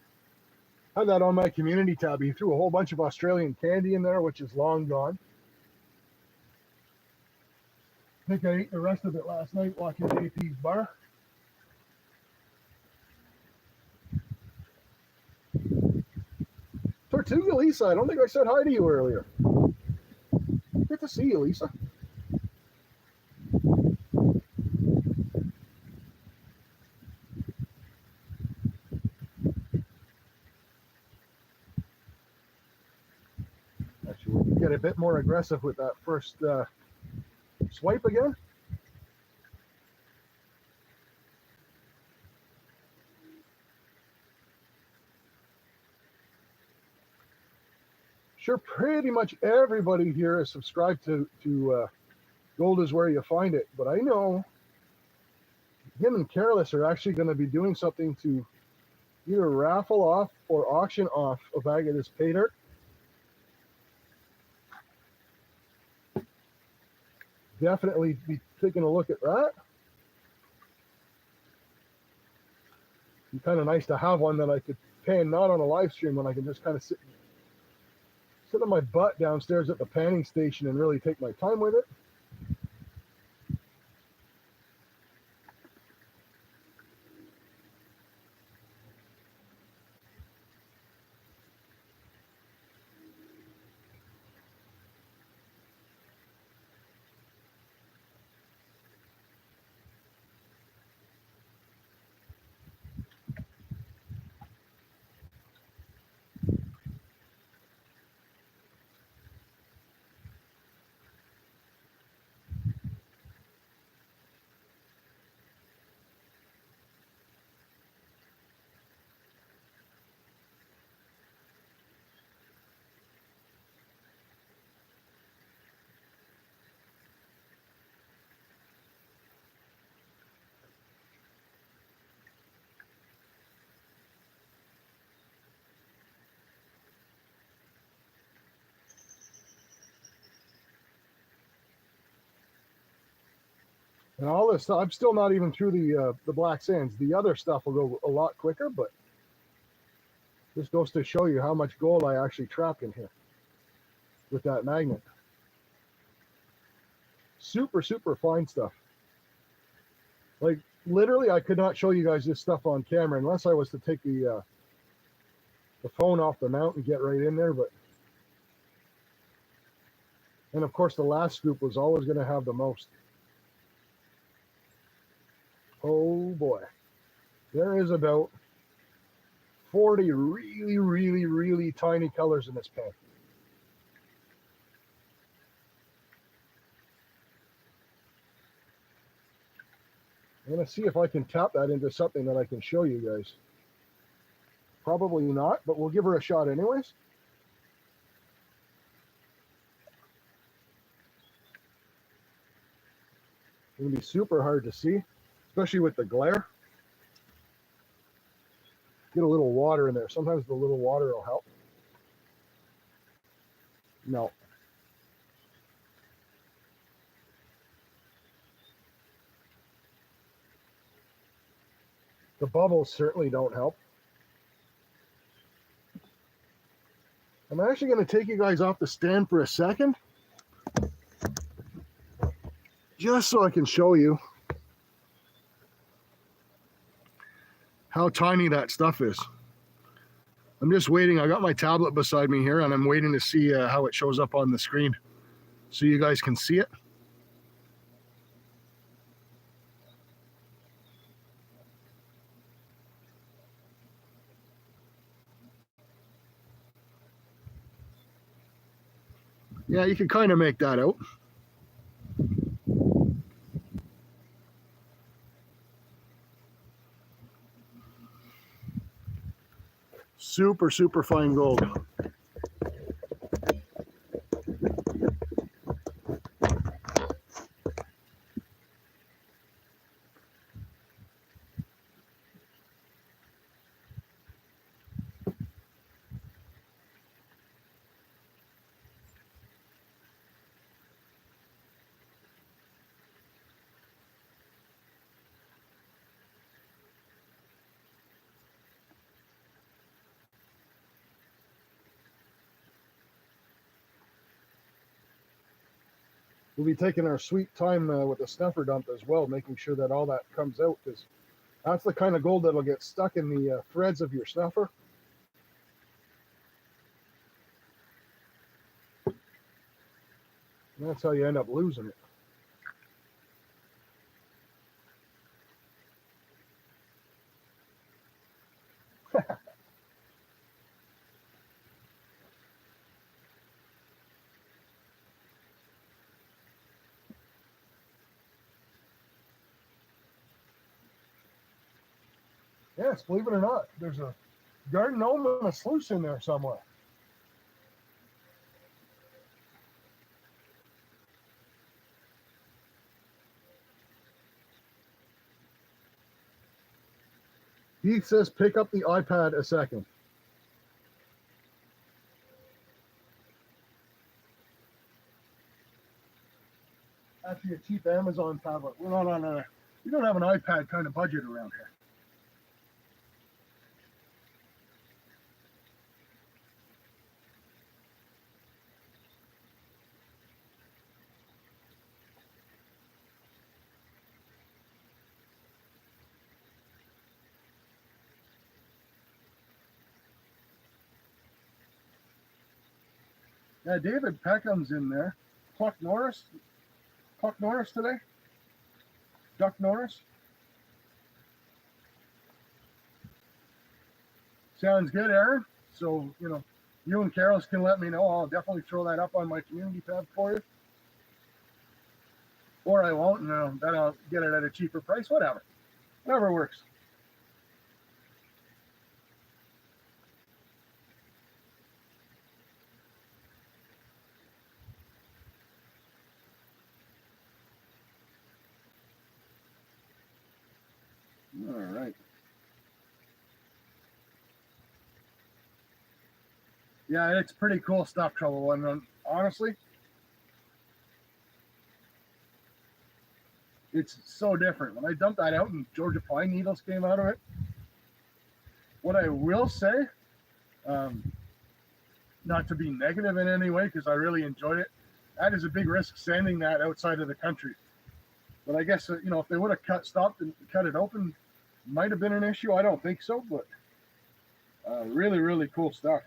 I had that on my community tab. He threw a whole bunch of Australian candy in there, which is long gone. I think I ate the rest of it last night watching JP's bar. Tortuga Lisa, I don't think I said hi to you earlier. Good to see you, Lisa. Actually, we can get a bit more aggressive with that first swipe again. sure pretty much everybody here is subscribed to Gold is Where You Find It, but I know him and Careless are actually going to be doing something to either raffle off or auction off a bag of this pay dirt. Definitely be taking a look at that. It'd be kind of nice to have one that I could pan not on a live stream, when I can just kind of sit on my butt downstairs at the panning station and really take my time with it. And all this stuff, I'm still not even through the black sands. The other stuff will go a lot quicker, but this goes to show you how much gold I actually trapped in here with that magnet. Super, super fine stuff. Like, literally, I could not show you guys this stuff on camera unless I was to take the phone off the mount and get right in there. But, and of course, the last scoop was always going to have the most. Oh boy, there is about 40 really, really, really tiny colors in this pan. I'm going to see if I can tap that into something that I can show you guys. Probably not, but we'll give her a shot anyways. It's going to be super hard to see, especially with the glare. Get a little water in there. Sometimes the little water will help. No. The bubbles certainly don't help. I'm actually going to take you guys off the stand for a second, just so I can show you how tiny that stuff is. I'm just waiting. I got my tablet beside me here, and I'm waiting to see how it shows up on the screen so you guys can see it. Yeah, you can kind of make that out. Super, super fine gold. We'll be taking our sweet time with the snuffer dump as well, making sure that all that comes out, because that's the kind of gold that'll get stuck in the threads of your snuffer. And that's how you end up losing it. Yes, believe it or not, there's a garden gnome and a sluice in there somewhere. Heath says pick up the iPad a second. Actually, a cheap Amazon tablet. We're not on a. We don't have an iPad kind of budget around here. Yeah, David Peckham's in there. Puck Norris today. Duck Norris. Sounds good, Aaron. So, you and Carol's can let me know. I'll definitely throw that up on my community tab for you. Or I won't, and then I'll get it at a cheaper price. Whatever works. All right. Yeah, it's pretty cool stuff, Trouble One. Honestly, it's so different. When I dumped that out and Georgia pine needles came out of it, what I will say, not to be negative in any way, because I really enjoyed it, that is a big risk sending that outside of the country. But I guess, if they would have stopped and cut it open, might have been an issue. I don't think so, but really, really cool stuff.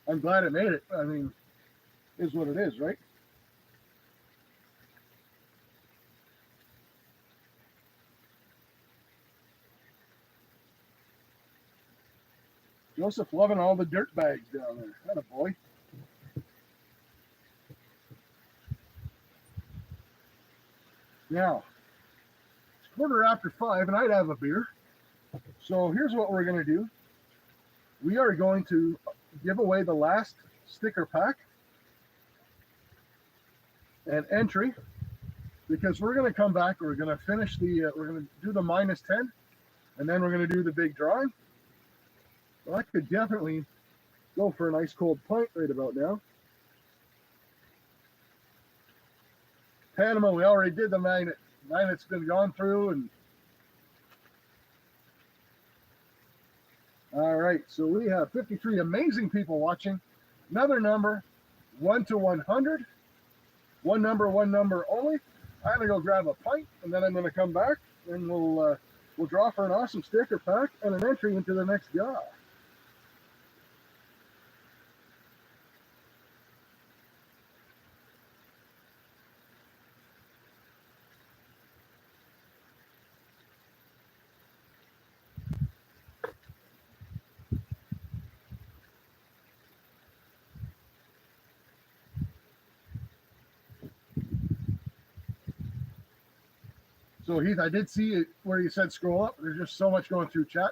I'm glad it made it. I mean, is what it is, right? Joseph loving all the dirt bags down there. That a boy. Now, it's 5:15, and I'd have a beer. So here's what we're going to do. We are going to give away the last sticker pack and entry, because we're going to come back. We're going to finish we're going to do the -10, and then we're going to do the big drawing. Well, I could definitely go for a nice cold pint right about now. Panama, we already did the magnet. Magnet's been gone through, and all right, so we have 53 amazing people watching. Another number, 1 to 100. One number only. I'm gonna go grab a pint, and then I'm gonna come back, and we'll draw for an awesome sticker pack and an entry into the next guy. So Heath, I did see it where you said scroll up. There's just so much going through chat.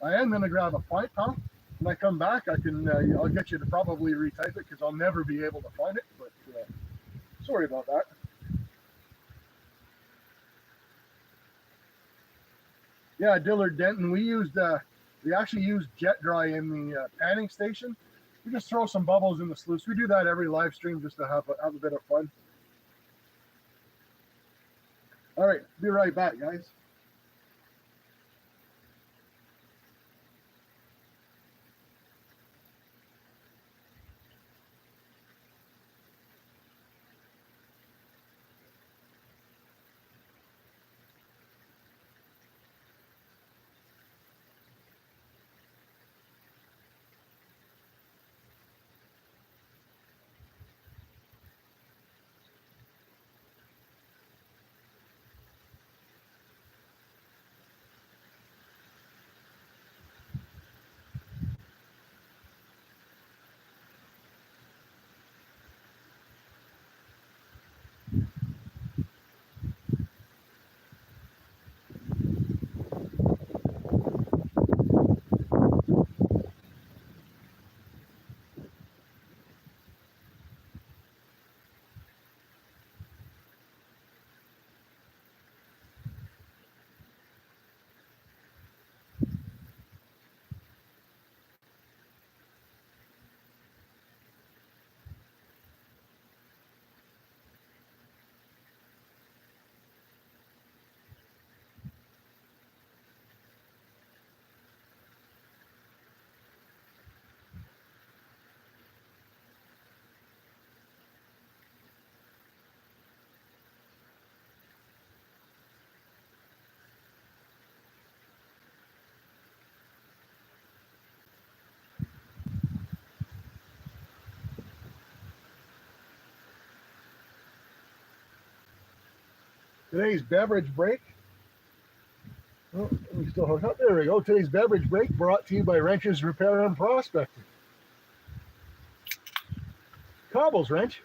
I am going to grab a pint, pal. When I come back, I can I'll get you to probably retype it, because I'll never be able to find it. But sorry about that. Yeah, Dillard Denton. We actually used jet dry in the panning station. We just throw some bubbles in the sluice. We do that every live stream just to have a bit of fun. All right, be right back, guys. Today's beverage break. Oh, let me still hook up. There we go. Today's beverage break brought to you by Wrenches Repair and Prospecting. Cobbles wrench.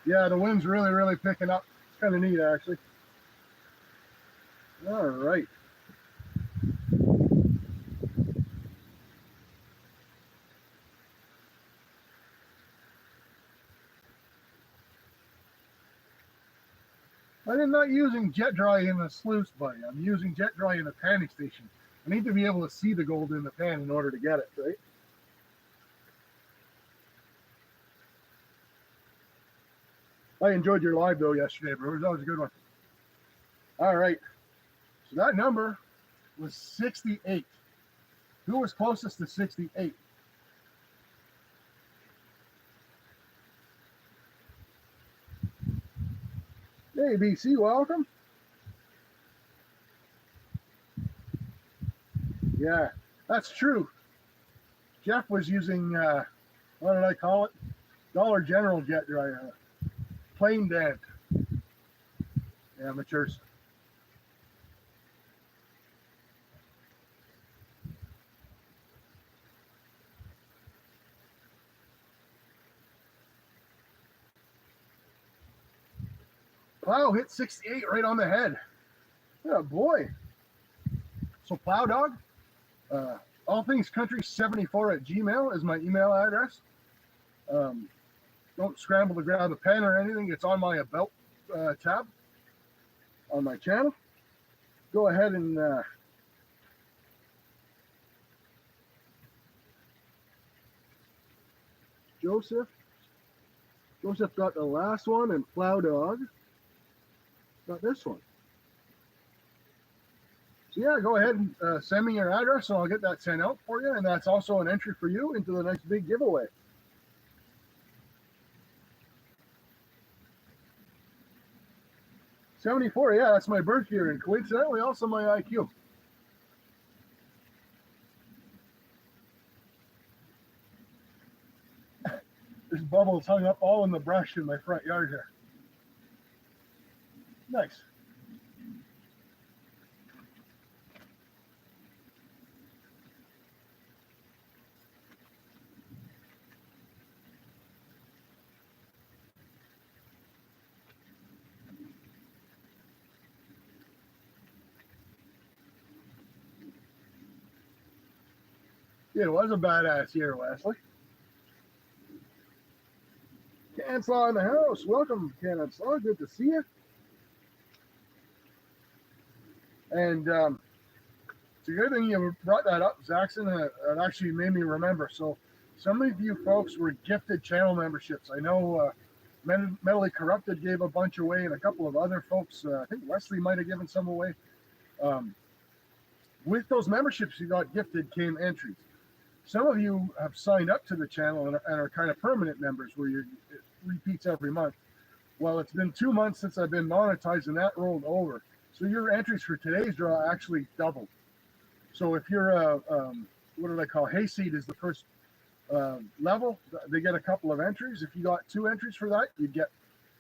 Yeah, the wind's really picking up. It's kind of neat, actually. All right. I'm not using jet dry in the sluice, buddy. I'm using jet dry in the panning station. I need to be able to see the gold in the pan in order to get it, right? I enjoyed your live, though, yesterday, bro. That was a good one. All right. So that number was 68. Who was closest to 68? Hey, BC, welcome. Yeah, that's true. Jeff was using, what did I call it? Dollar General jet dry, plain dead. Amateurs. Plow hit 68 right on the head. Yeah, boy. So Plow Dog, all things country 74 at Gmail is my email address. Don't scramble to grab a pen or anything. It's on my about tab on my channel. Go ahead and Joseph got the last one, and Plow Dog got this one. So yeah, go ahead and send me your address, and I'll get that sent out for you. And that's also an entry for you into the next big giveaway. '74, yeah, that's my birth year, and coincidentally also my IQ. There's bubbles hung up all in the brush in my front yard here. Nice. It was a badass year, Wesley. Canslaw in the house. Welcome, Canslaw. Good to see you. And it's a good thing you brought that up, Zaxon. It actually made me remember. So some of you folks were gifted channel memberships. I know Mentally Corrupted gave a bunch away, and a couple of other folks. I think Wesley might have given some away. With those memberships you got gifted came entries. Some of you have signed up to the channel and are kind of permanent members where it repeats every month. Well, it's been 2 months since I've been monetized, and that rolled over. So your entries for today's draw actually doubled. So if you're what did I call hayseed is the first level, they get a couple of entries. If you got 2 entries for that,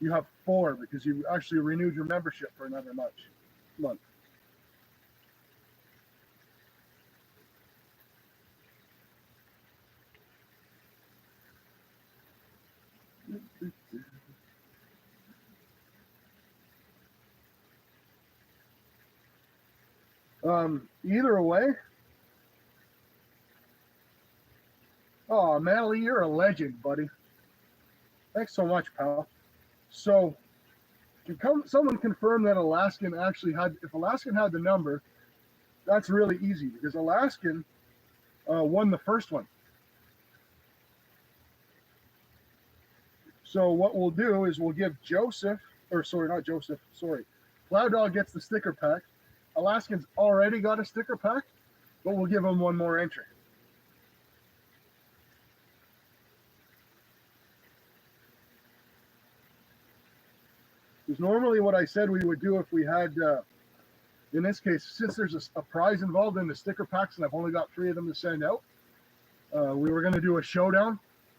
you have 4 because you actually renewed your membership for another month. Either way. Oh, Manly, you're a legend, buddy. Thanks so much, pal. So, someone confirm that Alaskan actually had, if Alaskan had the number, that's really easy because Alaskan won the first one. So what we'll do is we'll give Joseph, or sorry, not Joseph, sorry. Plow Dog gets the sticker pack. Alaskan's already got a sticker pack, but we'll give him one more entry. Because normally what I said we would do if we had In this case, since there's a prize involved in the sticker packs and I've only got 3 of them to send out, we were going to do a showdown,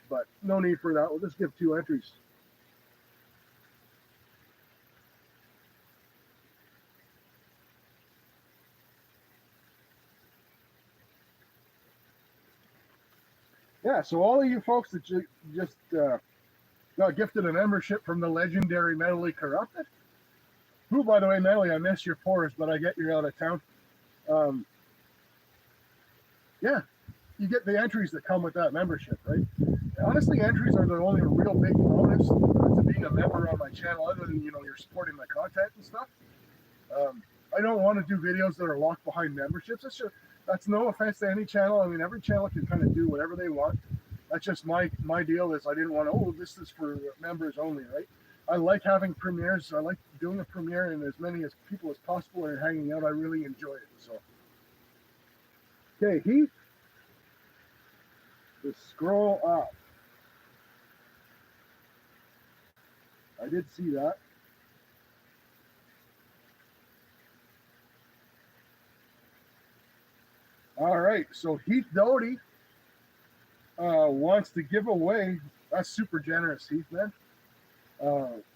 but no need for that. We'll just give 2 entries. Yeah, so all of you folks that just got gifted a membership from the legendary Mentally Corrupted, who, by the way, Mentally, I miss your pores, but I get you're out of town. Yeah, you get the entries that come with that membership, right? Honestly, entries are the only real big bonus to being a member on my channel, other than, you know, you're supporting my content and stuff. I don't want to do videos that are locked behind memberships. That's no offense to any channel. I mean, every channel can kind of do whatever they want. That's just my deal. Is I didn't want to, oh, this is for members only, right? I like having premieres. I like doing a premiere and as many as people as possible are hanging out. I really enjoy it. So, okay, Heath, just scroll up. I did see that. All right, so Heath Doty wants to give away. That's super generous, Heath, man.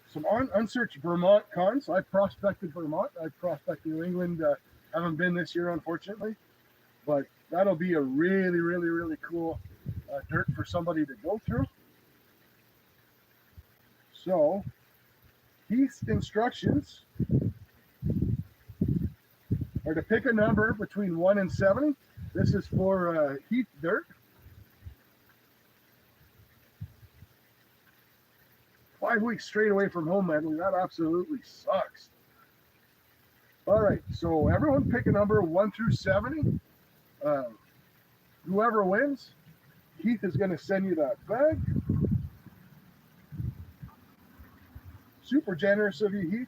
Some unsearched Vermont cons. I prospected Vermont. I prospected New England. Haven't been this year, unfortunately, but that'll be a really, really, really cool dirt for somebody to go through. So, Heath's instructions are to pick a number between 1 and 70. This is for Heath Dirt. 5 weeks straight away from home, man. That absolutely sucks. All right, so everyone pick a number 1 through 70. Whoever wins, Heath is going to send you that bag. Super generous of you, Heath.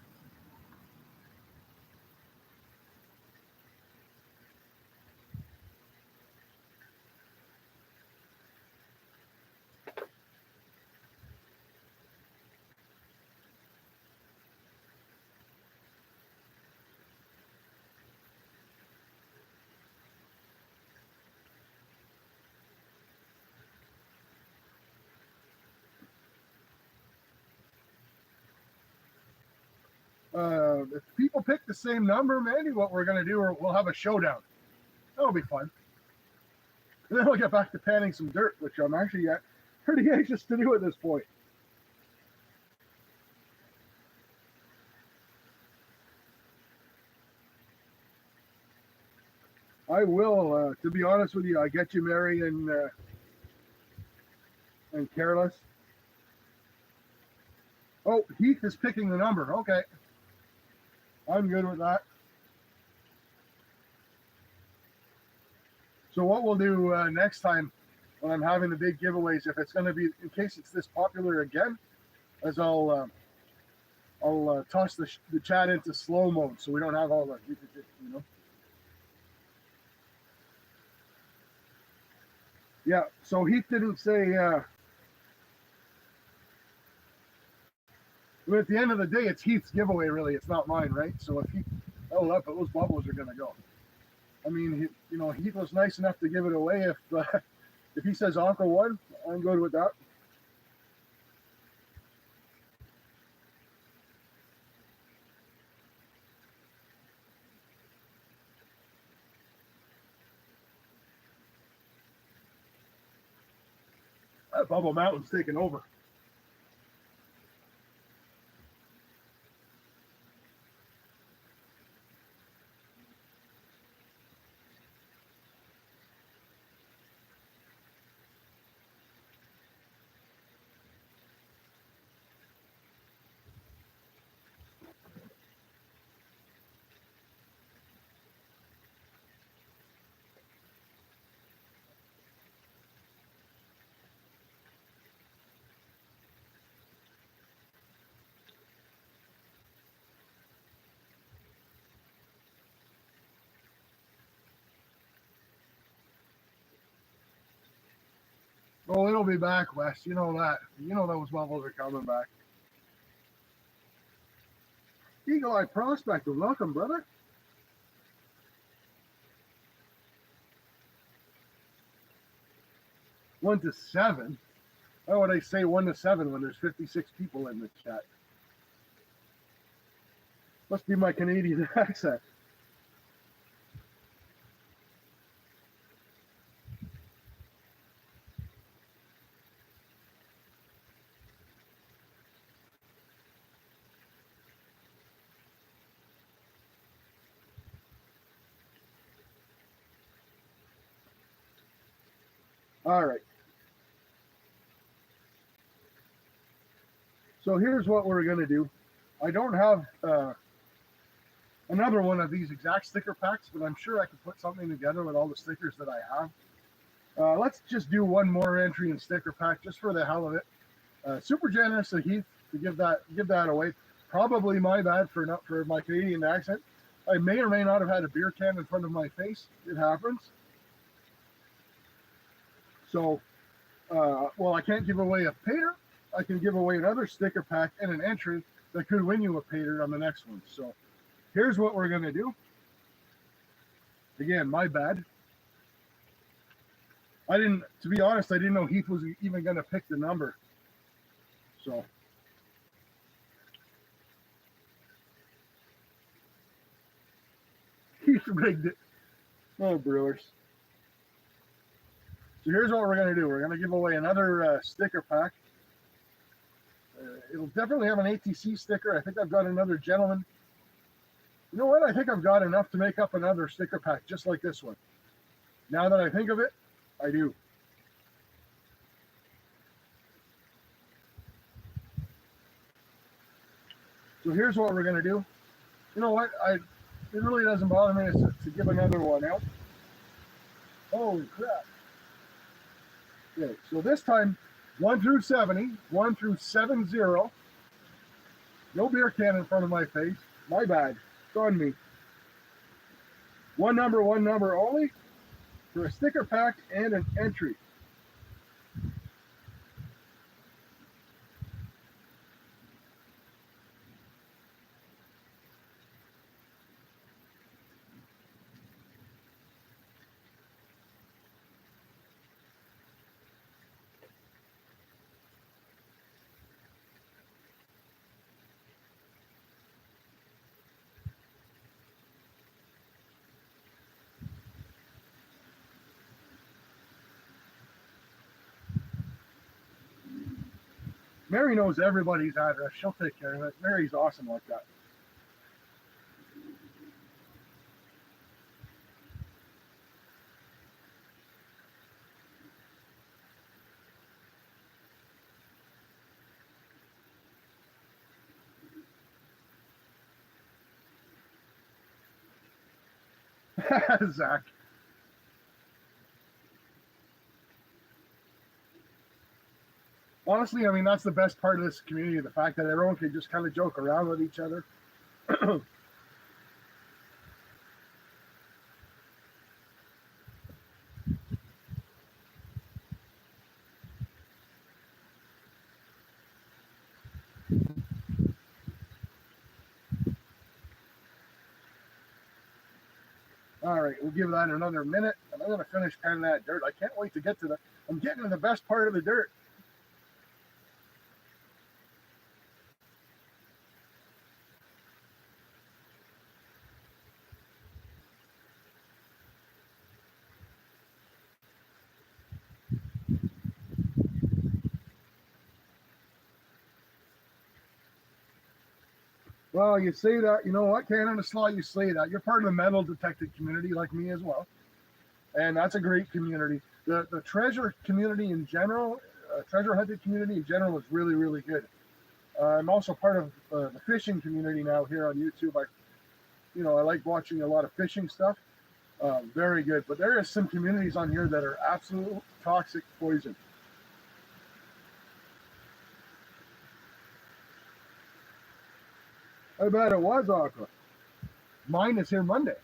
If people pick the same number, Mandy, what we're going to do, we'll have a showdown. That'll be fun. And then we'll get back to panning some dirt, which I'm actually pretty anxious to do at this point. I will, to be honest with you, I get you, Mary and Careless. Oh, Heath is picking the number. Okay. I'm good with that. So what we'll do next time when I'm having the big giveaways, if it's going to be, in case it's this popular again, is I'll toss the chat into slow mode so we don't have all the, you know. Yeah, so Heath didn't say, I mean, at the end of the day, it's Heath's giveaway, really. It's not mine, right? So if Heath, oh, up, those bubbles are going to go. I mean, you know, Heath was nice enough to give it away. If he says Uncle One, I'm good with that. That Bubble Mountain's taking over. Oh, it'll be back, Wes. You know that. You know those bubbles are coming back. Eagle Eye Prospector, welcome, brother. 1 to 7. Why would I say 1 to 7 when there's 56 people in the chat? Must be my Canadian accent. All right. So here's what we're going to do. I don't have another one of these exact sticker packs, but I'm sure I could put something together with all the stickers that I have. Let's just do one more entry in sticker pack just for the hell of it. Super generous of Heath to give that away. Probably my bad for my Canadian accent. I may or may not have had a beer can in front of my face. It happens. So, well, I can't give away a paydirt. I can give away another sticker pack and an entry that could win you a paydirt on the next one. So here's what we're going to do. Again, my bad. To be honest, I didn't know Heath was even going to pick the number. So. Heath rigged it. Oh, Brewers. So here's what we're going to do. We're going to give away another sticker pack. It'll definitely have an ATC sticker. I think I've got another gentleman. You know what? I think I've got enough to make up another sticker pack just like this one. Now that I think of it, I do. So here's what we're going to do. You know what? It really doesn't bother me to give another one out. Holy crap. Okay, so this time, 1 through 70, 1 through 70. No beer can in front of my face. My bad. It's on me. One number only for a sticker pack and an entry. Mary knows everybody's address. She'll take care of it. Mary's awesome like that. Zach. Honestly, I mean, that's the best part of this community, the fact that everyone can just kind of joke around with each other. All right, we'll give that another minute, and I'm going to finish penning that dirt. I can't wait to get to I'm getting to the best part of the dirt. Well, you say that, you know what, Canada Slaw, you say that. You're part of the metal detected community like me as well. And that's a great community. The treasure community in general, treasure hunted community in general is really, really good. I'm also part of the fishing community now here on YouTube. I like watching a lot of fishing stuff. Very good. But there is some communities on here that are absolute toxic poison. I bet it was awkward. Mine is here Monday.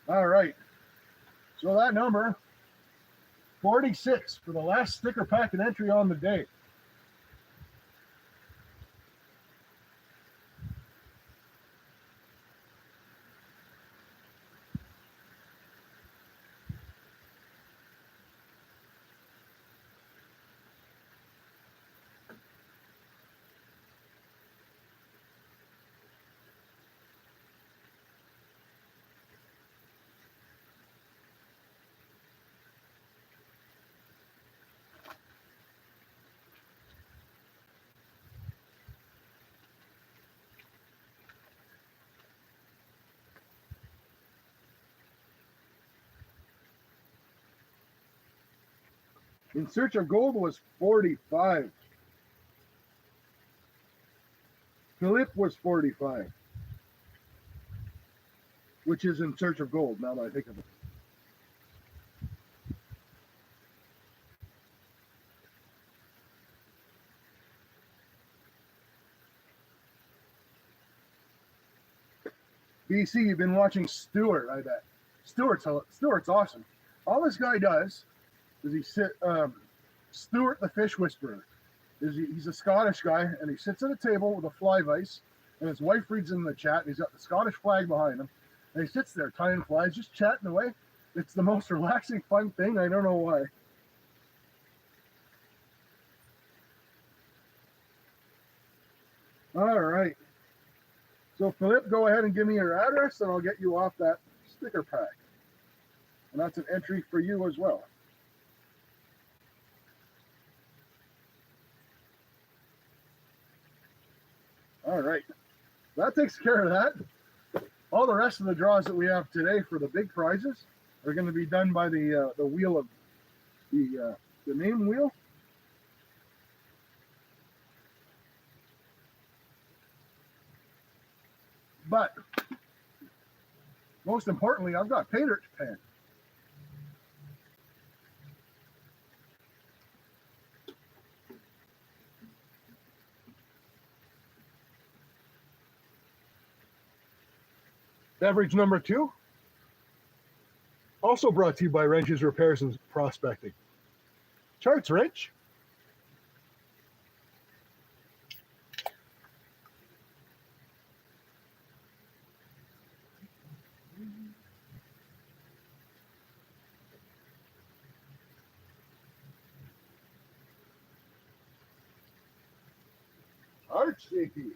All right. So that number, 46 for the last sticker pack and entry on the day. In Search of Gold was 45. Philip was 45, which is In Search of Gold, now that I think of it. BC, you've been watching Stuart, I bet. Stuart's awesome. All this guy does is Stuart the Fish Whisperer. He's a Scottish guy, and he sits at a table with a fly vise, and his wife reads in the chat, and he's got the Scottish flag behind him, and he sits there tying flies, just chatting away. It's the most relaxing, fun thing. I don't know why. All right. So, Philip, go ahead and give me your address, and I'll get you off that sticker pack. And that's an entry for you as well. All right. That takes care of that. All the rest of the draws that we have today for the big prizes are going to be done by the wheel of the name wheel. But most importantly, I've got paydirt to pan. Beverage number 2, also brought to you by Wrenches Repairs and Prospecting. Charts, Rich. Arch safety.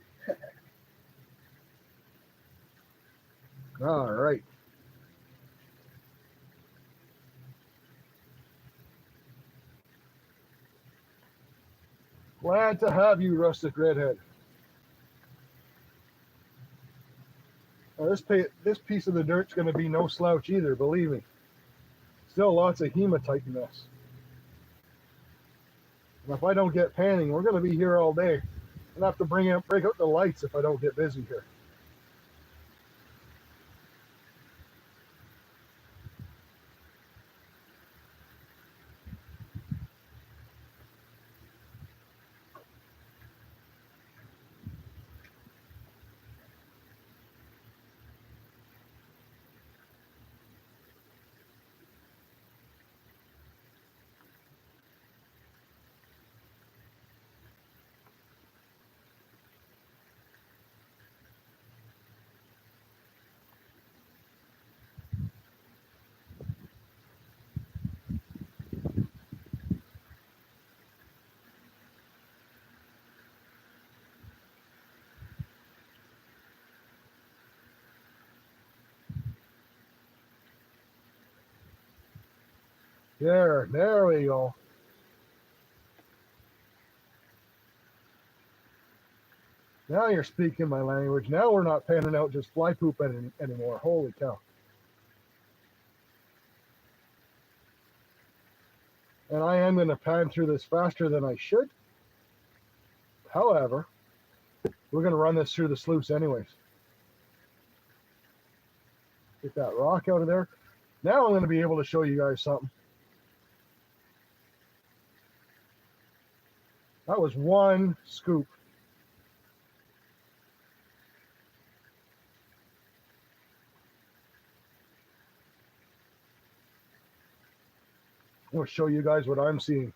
All right. Glad to have you, Rustic Redhead. Now this piece of the dirt's going to be no slouch either, believe me. Still lots of hematite in this. And if I don't get panning, we're going to be here all day. I'm going to have to break out the lights if I don't get busy here. There we go. Now you're speaking my language. Now we're not panning out just fly poop anymore. Holy cow. And I am going to pan through this faster than I should. However, we're going to run this through the sluice anyways. Get that rock out of there. Now I'm going to be able to show you guys something. That was one scoop. I'm going to show you guys what I'm seeing.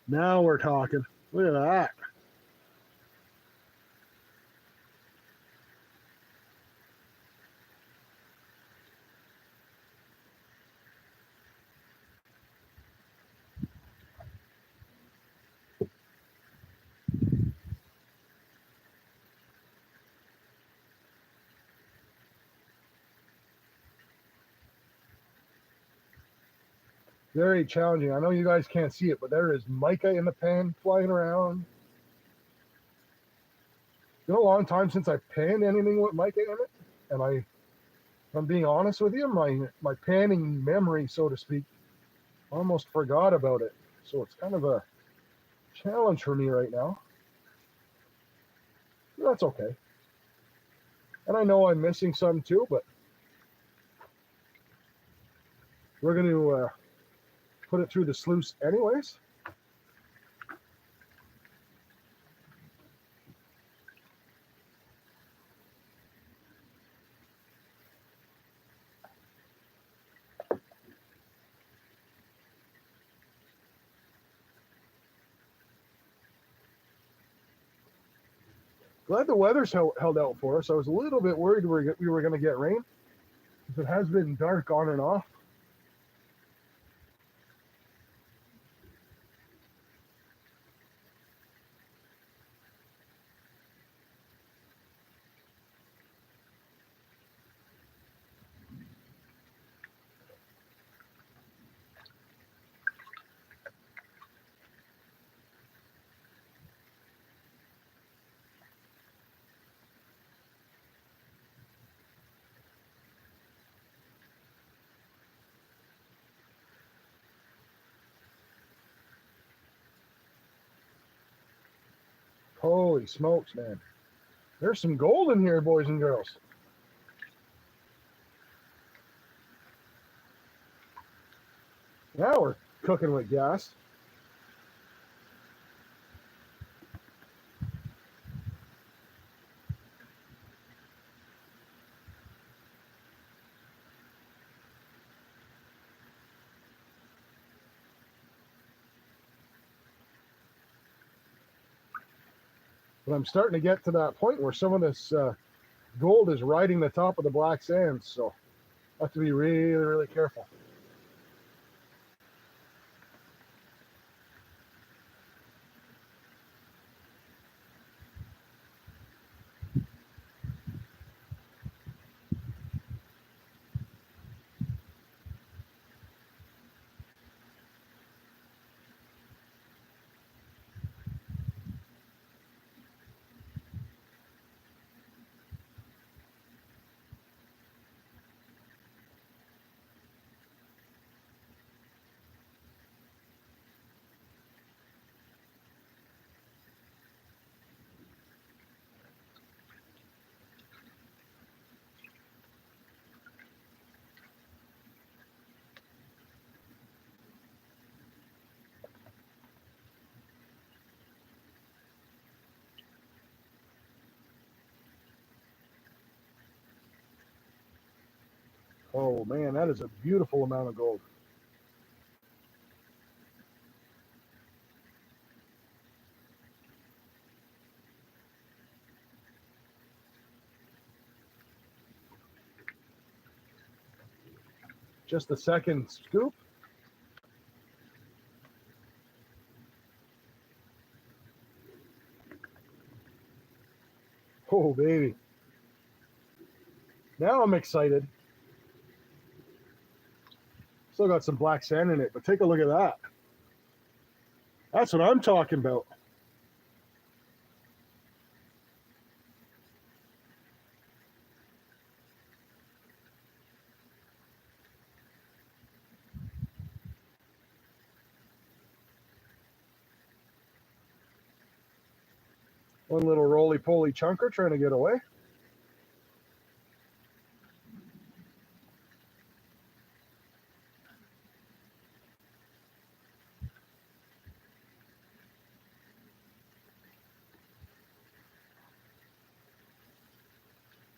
Now we're talking. Look at that. Very challenging. I know you guys can't see it, but there is mica in the pan flying around. It's been a long time since I panned anything with mica in it. And if I'm being honest with you, my panning memory, so to speak, almost forgot about it. So it's kind of a challenge for me right now. But that's okay. And I know I'm missing some too, but we're going to put it through the sluice anyways. Glad the weather's held out for us. I was a little bit worried we were going to get rain, because it has been dark on and off. Holy smokes, man. There's some gold in here, boys and girls. Now we're cooking with gas. But I'm starting to get to that point where some of this gold is riding the top of the black sands, so I have to be really, really careful. Oh man, that is a beautiful amount of gold. Just a second scoop. Oh baby. Now I'm excited. Still got some black sand in it, but take a look at that. That's what I'm talking about. One little roly-poly chunker trying to get away.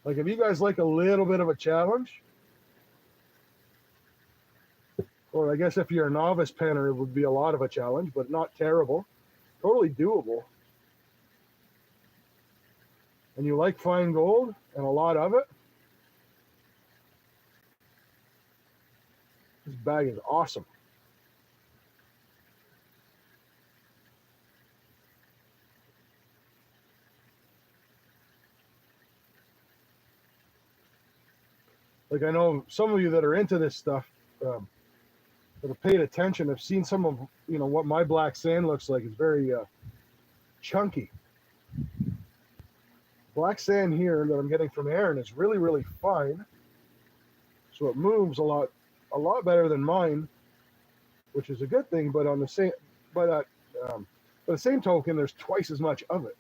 Like, if you guys like a little bit of a challenge, or I guess if you're a novice penner, it would be a lot of a challenge, but not terrible. Totally doable. And you like fine gold and a lot of it, this bag is awesome. Like, I know some of you that are into this stuff, that have paid attention, have seen some of, what my black sand looks like. It's very chunky. Black sand here that I'm getting from Aaron is really, really fine. So it moves a lot better than mine. which is a good thing. But on the same, by the same token, there's twice as much of it.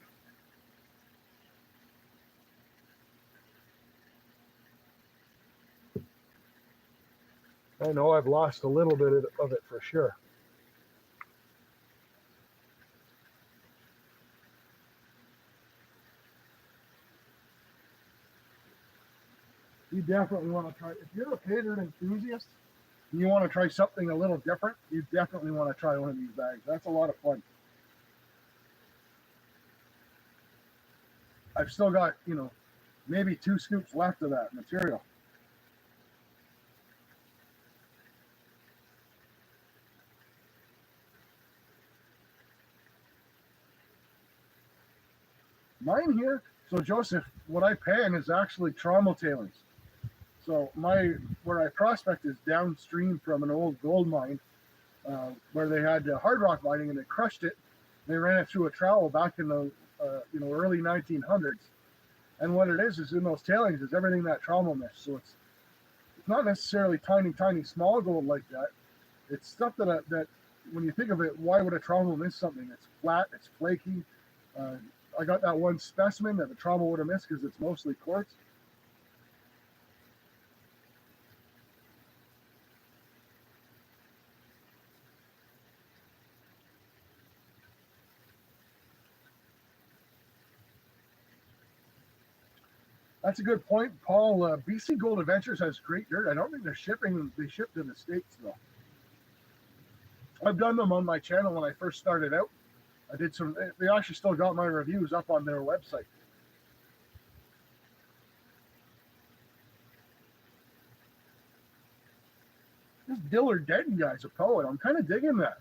I know I've lost a little bit of it for sure. You definitely want to try, if you're a paydirt enthusiast and you want to try something a little different, you definitely want to try one of these bags. That's a lot of fun. I've still got, maybe 2 scoops left of that material. Mine here, so Joseph, what I pan is actually trommel tailings. So where I prospect is downstream from an old gold mine where they had hard rock mining and they crushed it. They ran it through a trowel back in the early 1900s. And what it is in those tailings is everything that trommel missed. So it's not necessarily tiny small gold like that. It's stuff that when you think of it, why would a trommel miss something? It's flat, it's flaky. I got that one specimen that the trommel would have missed because it's mostly quartz. That's a good point, Paul. BC Gold Adventures has great dirt. I don't think they're shipping. They ship to the States, though. I've done them on my channel when I first started out. I did some. They actually still got my reviews up on their website. This Dillard Denton guy's a poet. I'm kind of digging that.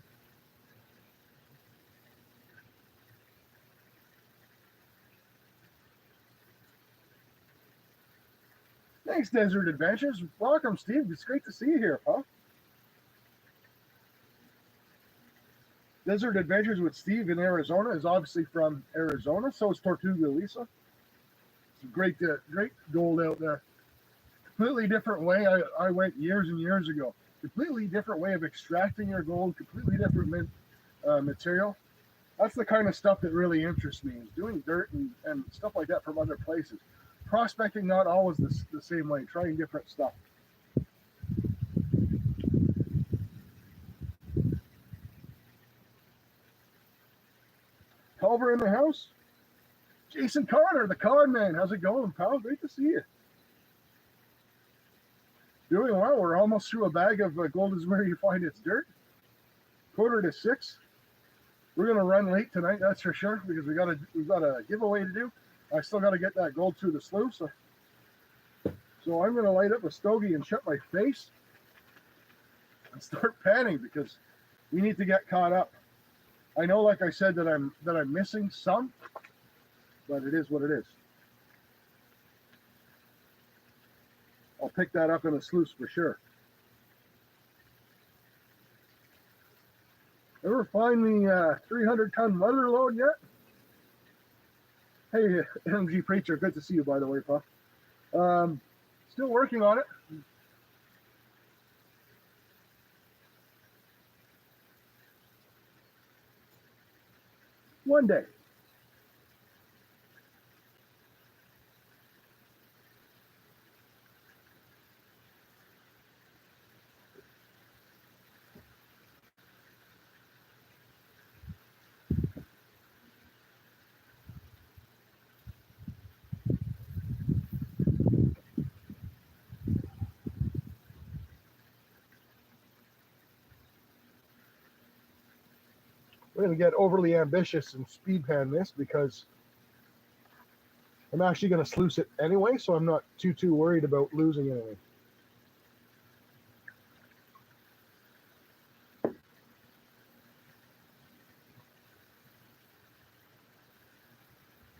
Thanks, Desert Adventures. Welcome, Steve. It's great to see you here, pal. Desert Adventures with Steve in Arizona is obviously from Arizona, so is Tortuga Lisa. It's a great gold out there. Completely different way. I went years and years ago. Completely different way of extracting your gold. Completely different material. That's the kind of stuff that really interests me, is doing dirt and stuff like that from other places. Prospecting, not always the same way. Trying different stuff. Culver in the house. Jason Connor, the con man. How's it going, pal? Great to see you. Doing well. We're almost through a bag of gold is where you find its dirt. 5:45. We're gonna run late tonight, that's for sure, because we've got a giveaway to do. I still got to get that gold through the sluice. So I'm gonna light up a stogie and shut my face and start panning because we need to get caught up. I know, like I said, that I'm missing some, but it is what it is. I'll pick that up in a sluice for sure. Ever find the 300-ton mother load yet? Hey, MG Preacher, good to see you, by the way, pal. Still working on it. One day. We're going to get overly ambitious and speed pan this because I'm actually going to sluice it anyway, so I'm not too worried about losing anything.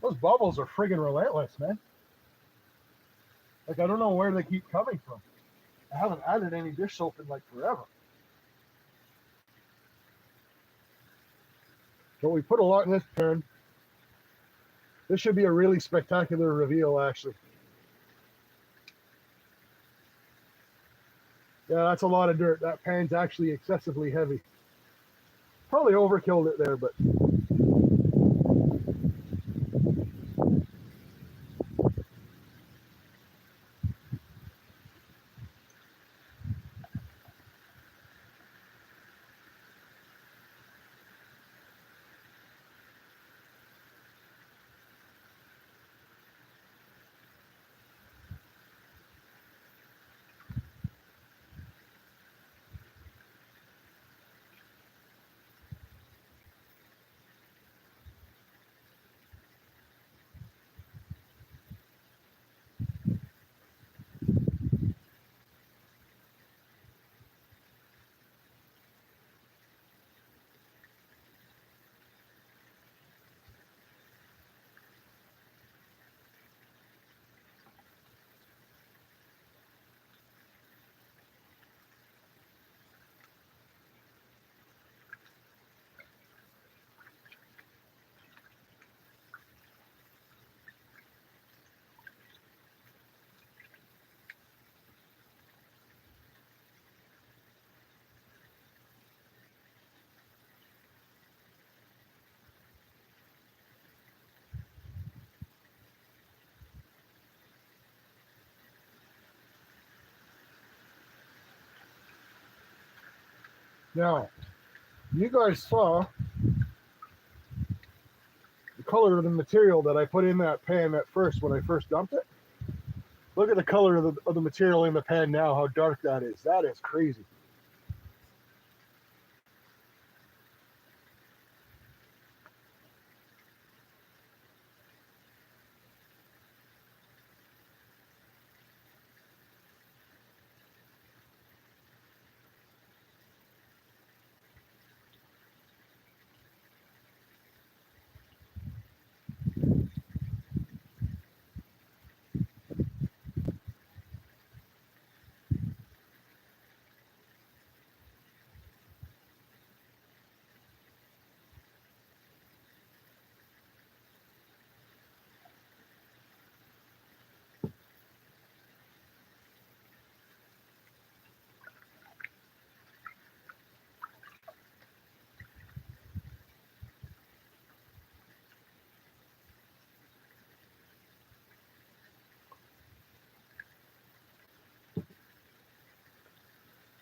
Those bubbles are friggin' relentless, man. Like, I don't know where they keep coming from. I haven't added any dish soap in like forever. So we put a lot in this pan. This should be a really spectacular reveal, actually. Yeah, that's a lot of dirt. That pan's actually excessively heavy. Probably overkilled it there, but now you guys saw the color of the material that I put in that pan at first when I first dumped it. Look at the color of the material in the pan now, how dark that is. That is crazy.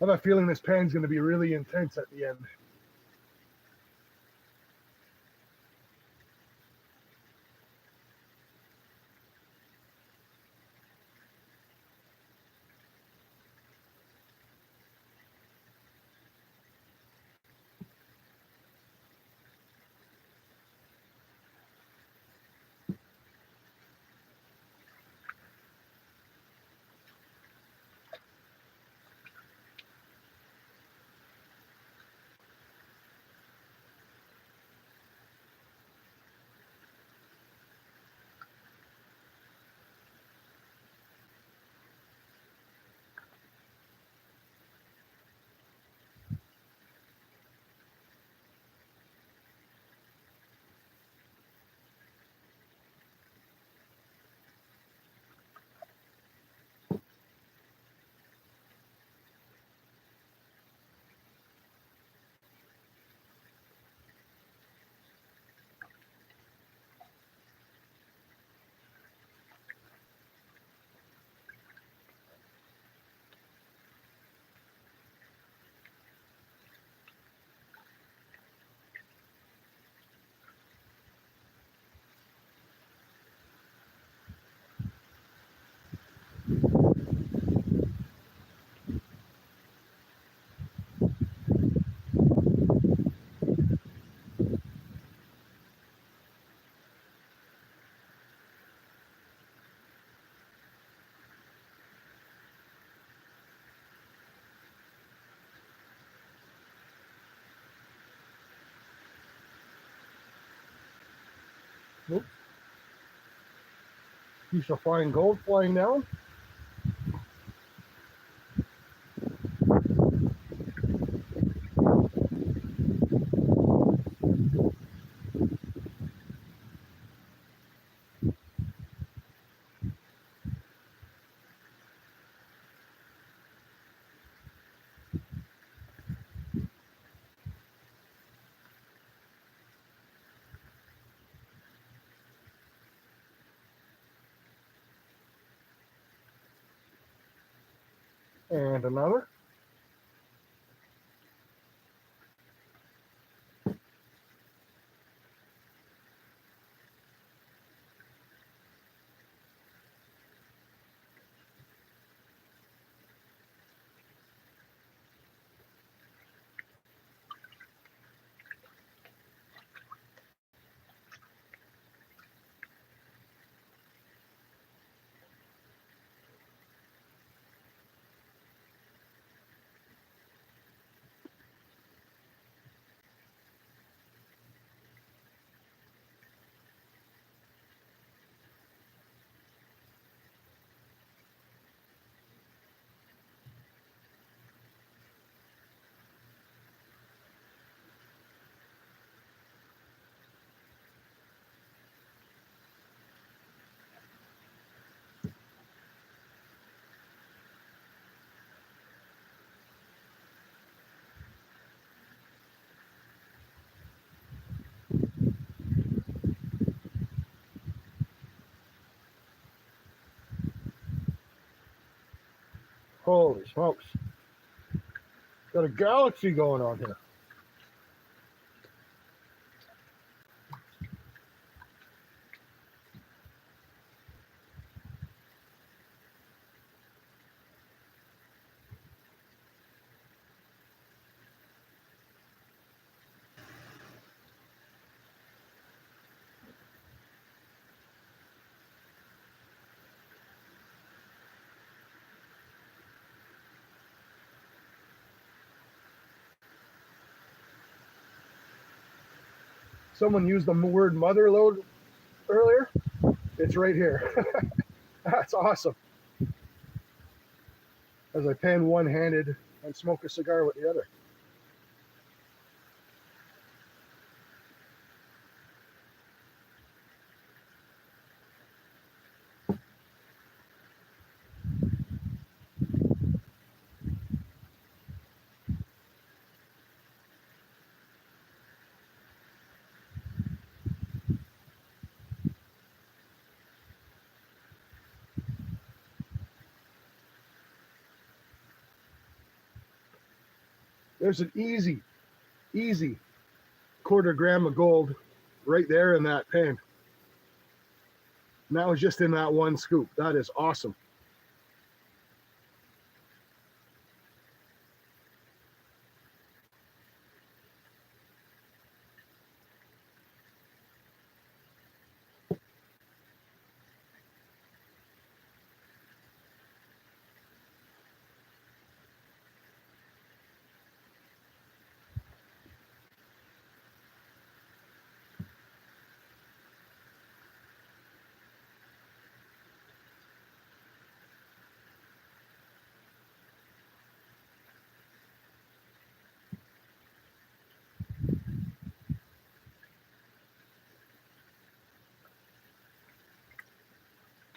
I have a feeling this pan's going to be really intense at the end. Nope. Piece of fine gold flying down. And another. Holy smokes. Got a galaxy going on here. Someone used the word mother lode earlier. It's right here. That's awesome. As I pan one-handed and smoke a cigar with the other. There's an easy quarter gram of gold right there in that pan. And that was just in that one scoop. That is awesome.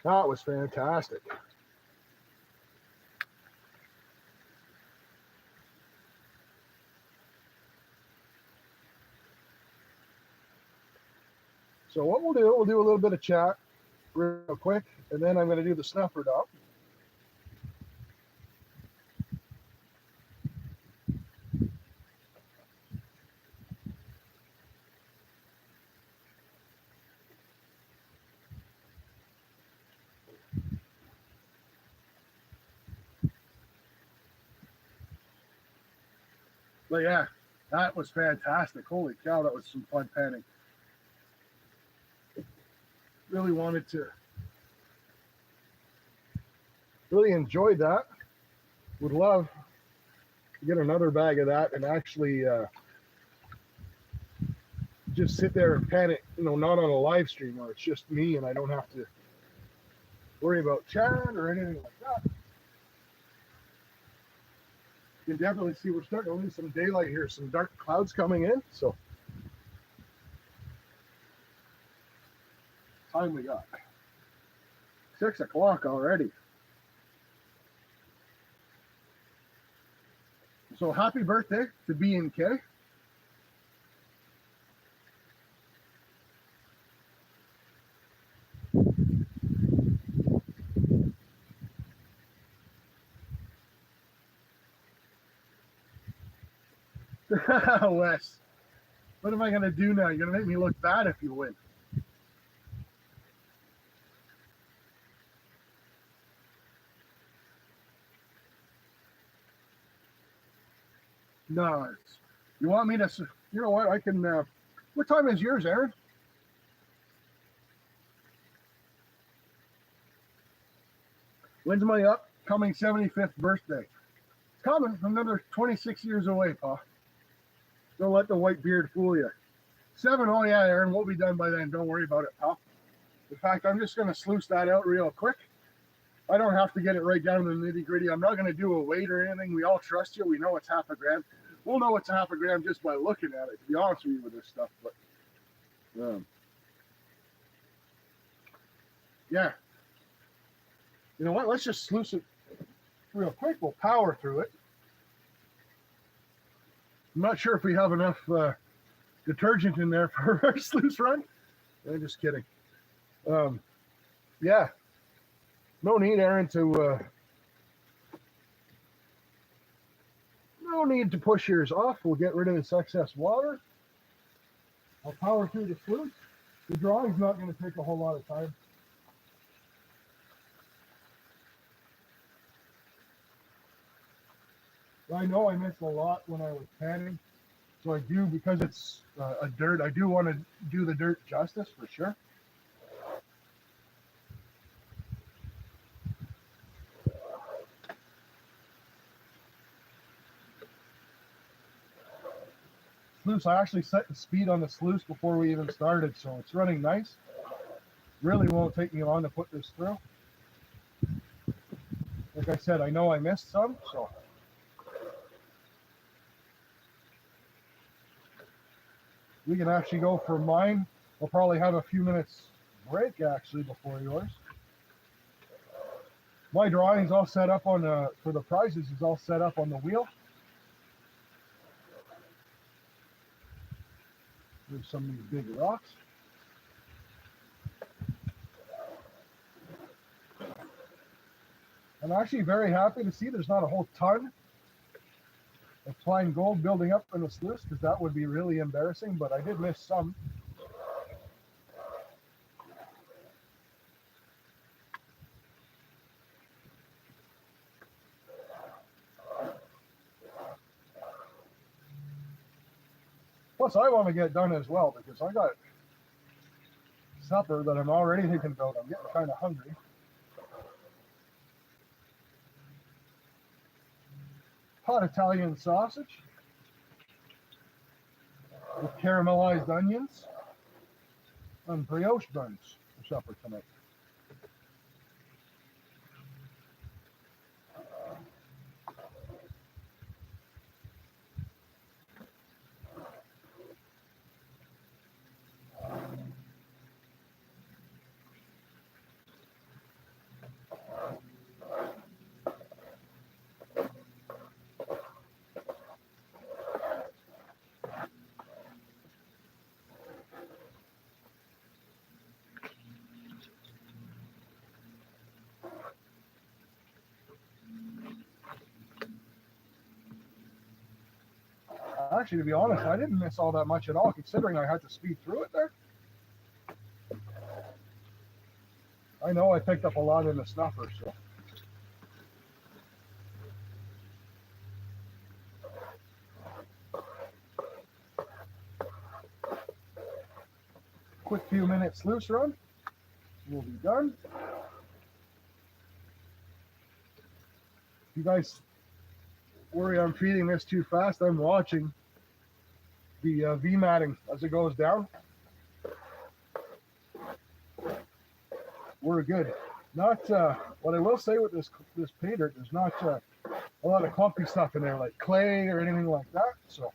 That was fantastic. So what we'll do a little bit of chat real quick, and then I'm going to do the snuffer dump. But yeah, that was fantastic. Holy cow, that was some fun panning. Really enjoyed that. Would love to get another bag of that and actually just sit there and pan it, not on a live stream where it's just me and I don't have to worry about chat or anything like that. You can definitely see we're starting to lose some daylight here, some dark clouds coming in. So time we got 6 o'clock already. So happy birthday to B&K. Wes, what am I going to do now? You're going to make me look bad if you win. No, you want me to, you know what, I can, what time is yours, Aaron? When's my upcoming 75th birthday? It's coming, another 26 years away, Pa. Don't let the white beard fool you. 7, oh yeah, Aaron, we'll be done by then. Don't worry about it, pal. In fact, I'm just going to sluice that out real quick. I don't have to get it right down to the nitty gritty. I'm not going to do a weight or anything. We all trust you. We know it's half a gram. We'll know it's half a gram just by looking at it, to be honest with you with this stuff. But, yeah. You know what? Let's just sluice it real quick. We'll power through it. I'm not sure if we have enough detergent in there for our sluice run. I'm just kidding. Yeah. No need, Aaron, to no need to push yours off. We'll get rid of this excess water. I'll power through the sluice. The drawing's not going to take a whole lot of time. I know I missed a lot when I was panning, so I do, because it's a dirt, I do want to do the dirt justice for sure. Sluice, I actually set the speed on the sluice before we even started, so it's running nice. Really won't take me long to put this through. Like I said, I know I missed some, so. We can actually go for mine. We'll probably have a few minutes break actually before yours. My drawing's all set up on for the prizes is all set up on the wheel. There's some of these big rocks. I'm actually very happy to see there's not a whole ton of fine gold building up in the sluice, because that would be really embarrassing, but I did miss some. Plus, I want to get done as well, because I got supper that I'm already thinking about. I'm getting kind of hungry. Hot Italian sausage with caramelized onions and brioche buns for supper tonight. Actually, to be honest, I didn't miss all that much at all, considering I had to speed through it there. I know I picked up a lot in the snuffer, so. Quick few minutes sluice run. We'll be done. You guys worry I'm feeding this too fast. I'm watching the V-matting as it goes down. We're good. Not what I will say with this pay dirt, there's not a lot of clumpy stuff in there like clay or anything like that. So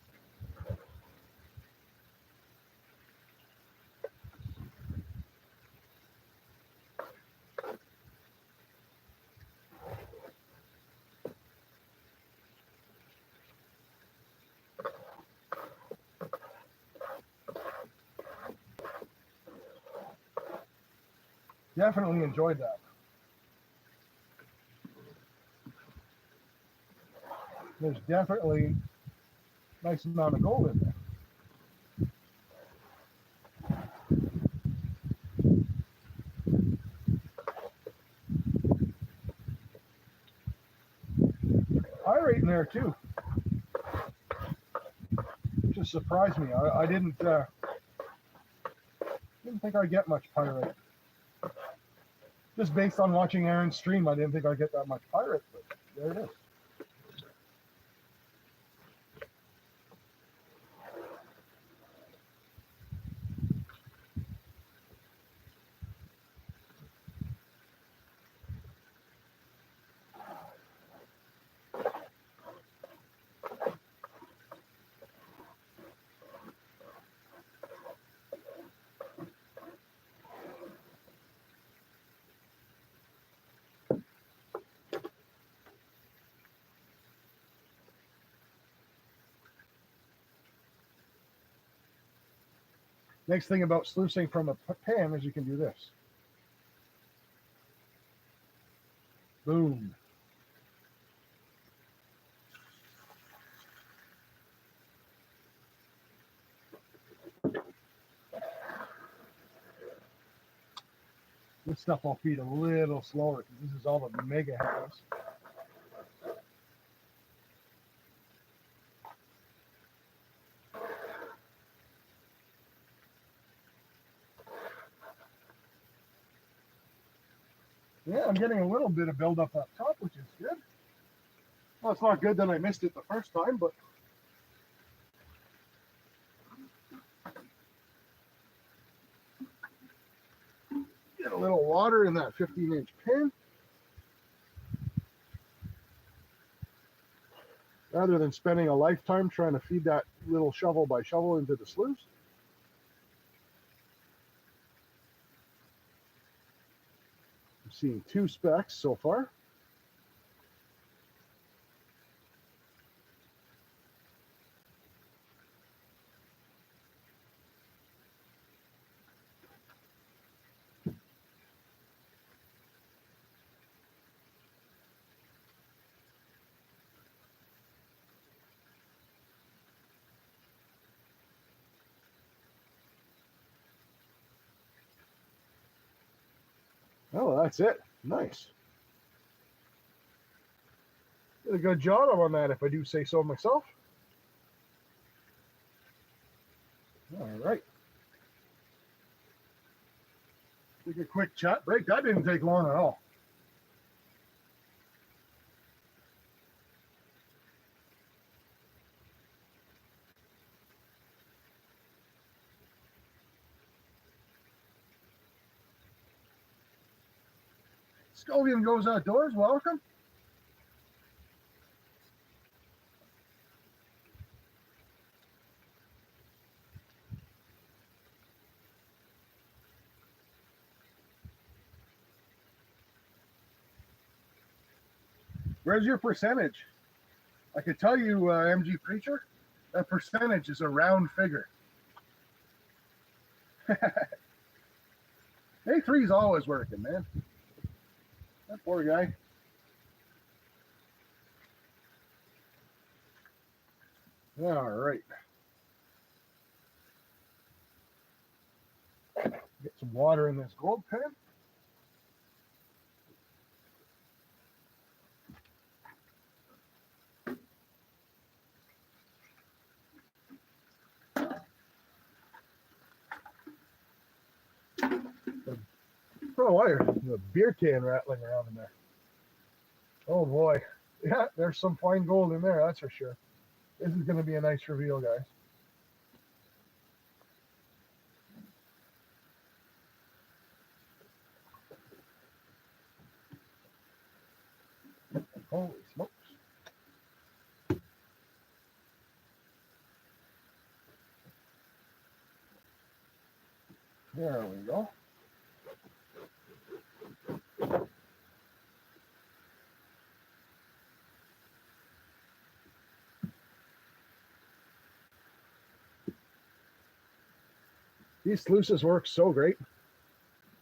definitely enjoyed that. There's definitely Nice amount of gold in there. Pyrite in there too. Just surprised me. I didn't think I'd get much pyrite. Just based on watching Aaron's stream, I didn't think I'd get that much pyrite, but there it is. Next thing about sluicing from a pan is you can do this. Boom. This stuff I'll feed a little slower because this is all the mega has. Yeah, I'm getting a little bit of buildup up top, which is good. Well, it's not good that I missed it the first time, but get a little water in that 15-inch pan. Rather than spending a lifetime trying to feed that little shovel by shovel into the sluice. I'm seeing 2 specks so far. Oh, that's it. Nice. Did a good job on that, if I do say so myself. All right. Take a quick chat break. That didn't take long at all. Scovian Goes Outdoors, welcome. Where's your percentage? I could tell you, MG Preacher, that percentage is a round figure. A3's always working, man. That poor guy. All right. Get some water in this gold pan. Oh, why the beer can rattling around in there? Oh boy. Yeah, there's some fine gold in there, that's for sure. This is going to be a nice reveal, guys. Holy smokes. There we go. These sluices work so great.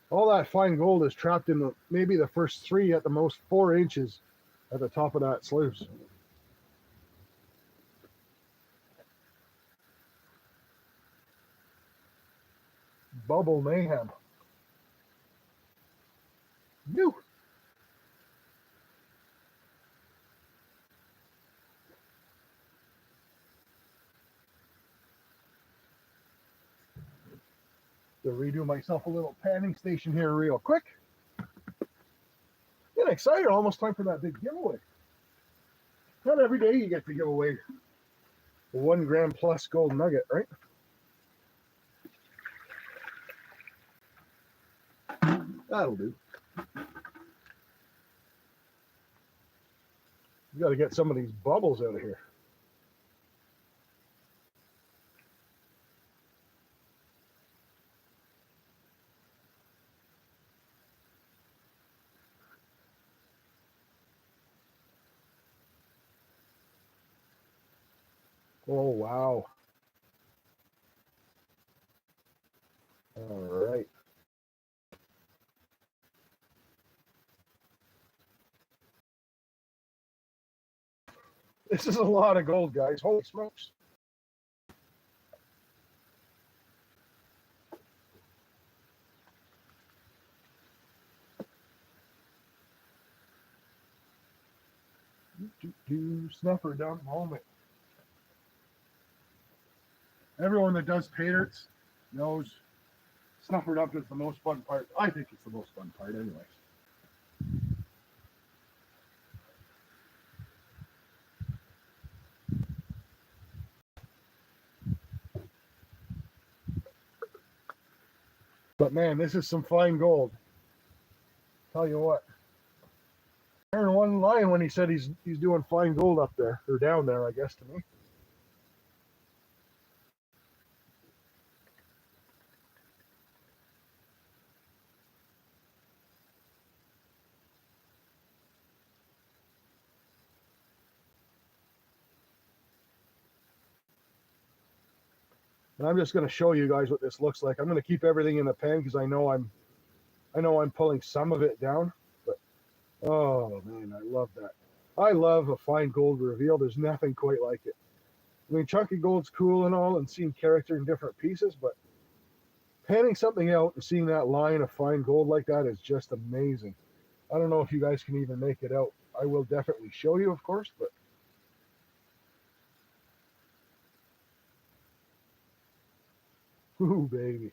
All that fine gold is trapped in maybe the first 3, at the most 4 inches at the top of that sluice. bubble mayhem. New. To redo myself a little panning station here real quick. Getting excited, almost time for that big giveaway. Not every day you get to give away a 1 gram plus gold nugget, right? That'll do. You got to get some of these bubbles out of here. Oh, wow. All right. This is a lot of gold, guys. Holy smokes. Snuffer dump moment. Everyone that does paydirts knows snuffer dump is the most fun part. I think it's the most fun part anyways. But man, this is some fine gold. Tell you what. Aaron wasn't lying when he said he's doing fine gold up there, or down there, I guess, to me. And I'm just going to show you guys what this looks like. I'm going to keep everything in the pen because I know I'm pulling some of it down. But oh man, I love that. I love a fine gold reveal. There's nothing quite like it. I mean, chunky gold's cool and all, and seeing character in different pieces, but panning something out and seeing that line of fine gold like that is just amazing. I don't know if you guys can even make it out. I will definitely show you, of course, but ooh, baby.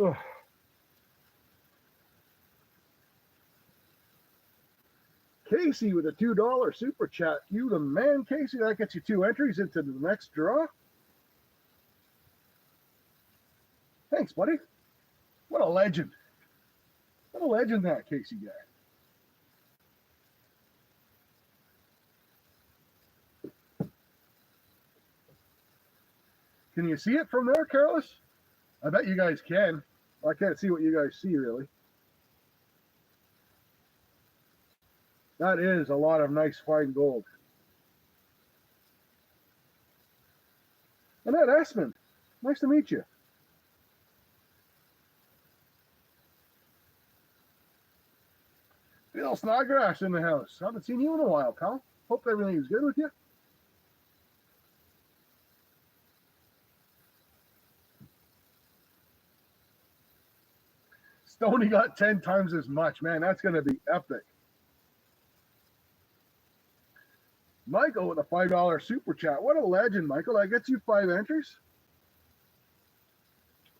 Ugh. Casey with a $2 super chat. You the man, Casey. That gets you 2 entries into the next draw. Thanks, buddy. What a legend. What a legend that Casey guy. Can you see it from there, Careless? I bet you guys can. I can't see what you guys see, really. That is a lot of nice fine gold. Annette Essman, nice to meet you. Bill Snodgrass in the house. Haven't seen you in a while, pal. Hope everything's good with you. Stoney got 10 times as much. Man, that's going to be epic. Michael with a $5 super chat. What a legend, Michael. That gets you 5 entries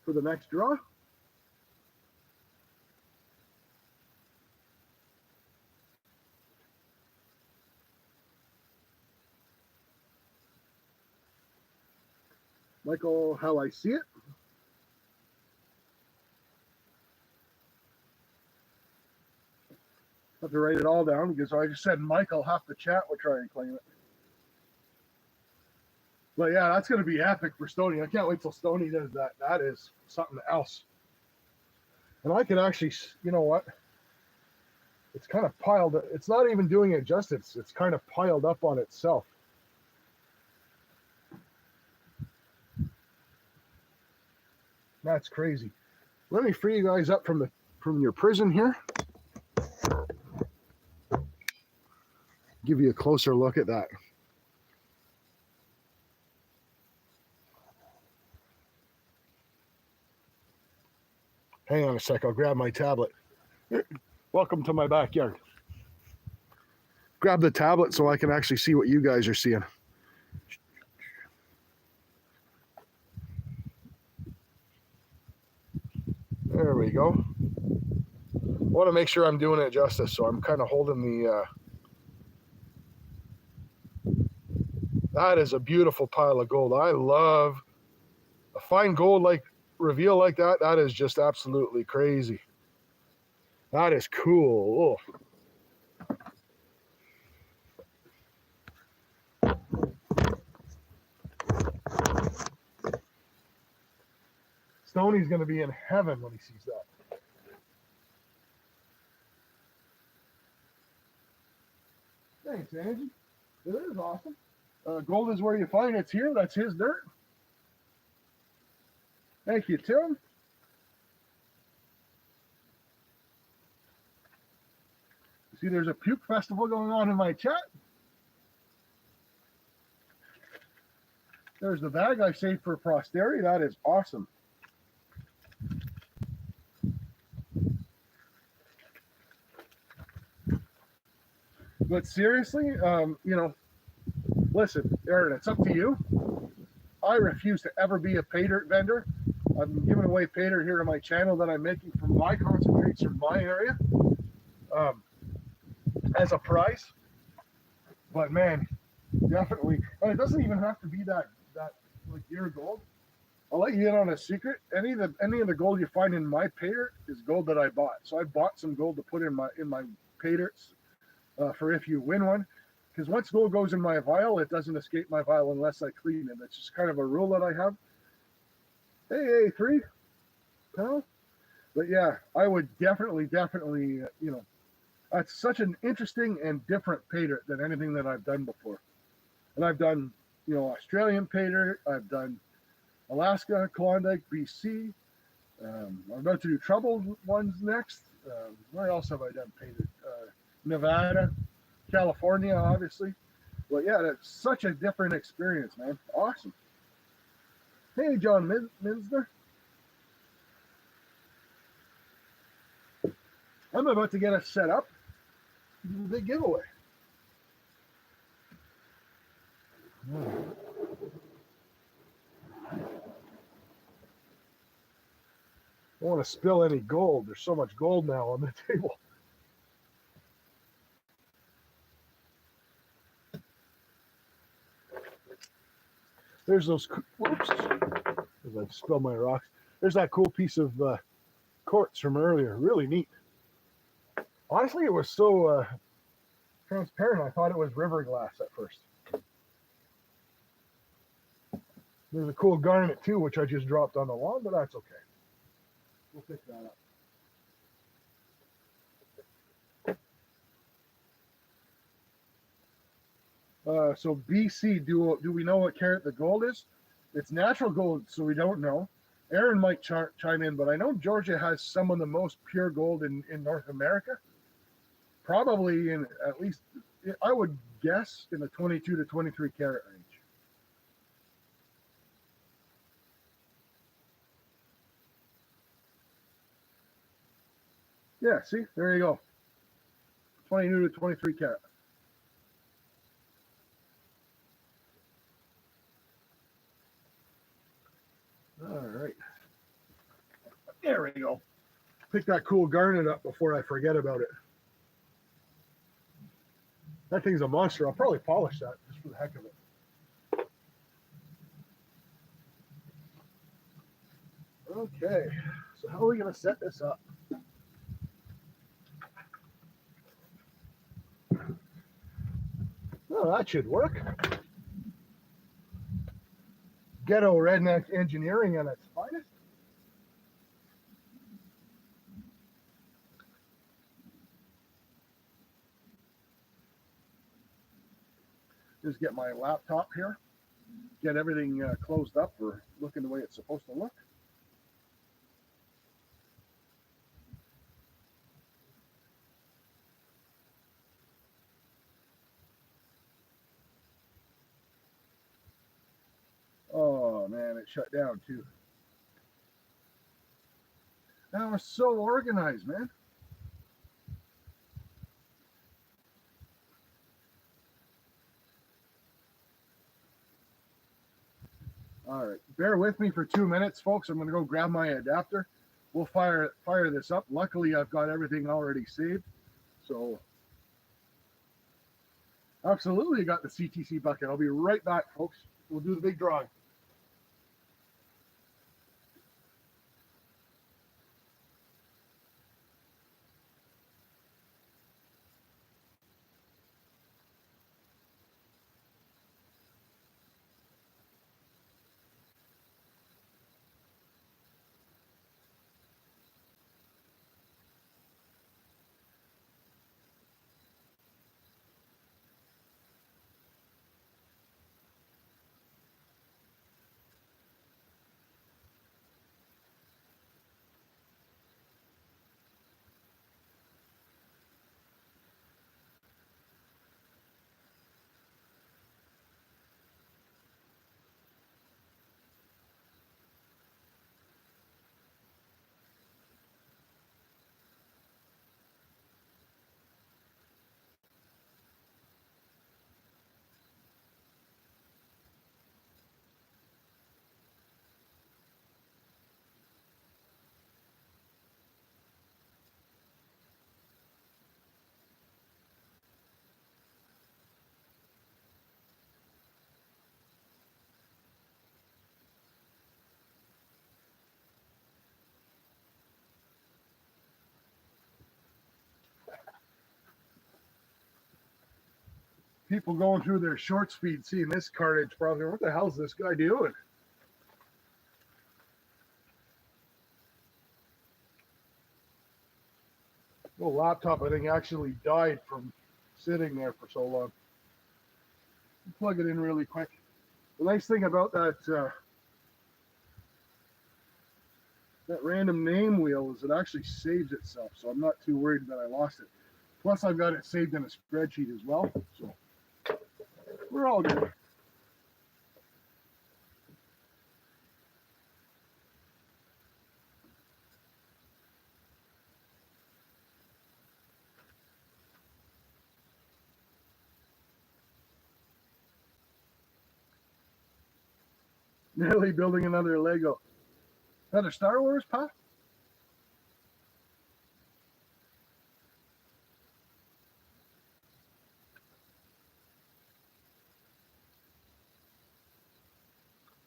for the next draw. Michael, how I see it. I have to write it all down because I just said Michael, half the chat will try and claim it. But yeah, that's going to be epic for Stoney. I can't wait till Stoney does that. That is something else. And I can actually, you know what? It's kind of piled. It's not even doing it justice. It's kind of piled up on itself. That's crazy. Let me free you guys up from your prison here. Give you a closer look at that. Hang on a sec, I'll grab my tablet. Welcome to my backyard. Grab the tablet so I can actually see what you guys are seeing. There we go. I want to make sure I'm doing it justice, so I'm kind of holding the... That is a beautiful pile of gold. I love a fine gold like reveal like that. That is just absolutely crazy. That is cool. Oh. Stoney's going to be in heaven when he sees that. Thanks, Angie. It is awesome. Gold is where you find it's here. That's his dirt. Thank you, Tim. You see, there's a puke festival going on in my chat. There's the bag I saved for posterity. That is awesome. But seriously, you know, listen, Aaron, it's up to you. I refuse to ever be a pay dirt vendor. I'm giving away pay dirt here on my channel that I'm making from my concentrates from my area as a prize. But man, definitely, and it doesn't even have to be that like your gold. I'll let you in on a secret. Any of the gold you find in my pay dirt is gold that I bought. So I bought some gold to put in my pay dirts for if you win one. Because once gold goes in my vial, it doesn't escape my vial unless I clean it. It's just kind of a rule that I have. Hey, A3, pal. But yeah, I would definitely, you know, that's such an interesting and different pay dirt than anything that I've done before. And I've done, you know, Australian pay dirt. I've done Alaska, Klondike, BC. I'm about to do troubled ones next. Where else have I done pay dirt? Nevada, California, obviously. But yeah, that's such a different experience, man. Awesome. Hey, John Minsner. I'm about to get us set up. The giveaway. I don't want to spill any gold. There's so much gold now on the table. There's those, whoops, as I spilled my rocks. There's that cool piece of quartz from earlier. Really neat. Honestly, it was so transparent. I thought it was river glass at first. There's a cool garnet too, which I just dropped on the lawn, but that's okay. We'll pick that up. So BC, do we know what carat the gold is? It's natural gold, so we don't know. Aaron might chime in, but I know Georgia has some of the most pure gold in North America. Probably in at least, I would guess, in the 22 to 23 carat range. Yeah, see, there you go. 22 to 23 carat. All right. There we go. Pick that cool garnet up before I forget about it. That thing's a monster. I'll probably polish that just for the heck of it. Okay, so how are we going to set this up? Oh, that should work. Ghetto redneck engineering at its finest. Just get my laptop here, get everything closed up or looking the way it's supposed to look. it shut down too. That was so organized, man. All right, bear with me for 2 minutes, folks. I'm gonna go grab my adapter. We'll fire this up. Luckily, I've got everything already saved. So, absolutely got the CTC bucket. I'll be right back, folks. We'll do the big drawing. People going through their short speed seeing this carnage probably, what the hell is this guy doing? The laptop, I think, actually died from sitting there for so long. Plug it in really quick. The nice thing about that that random name wheel is it actually saves itself, so I'm not too worried that I lost it. Plus, I've got it saved in a spreadsheet as well, so we're all good. Nearly building another Lego. Another Star Wars, Pop?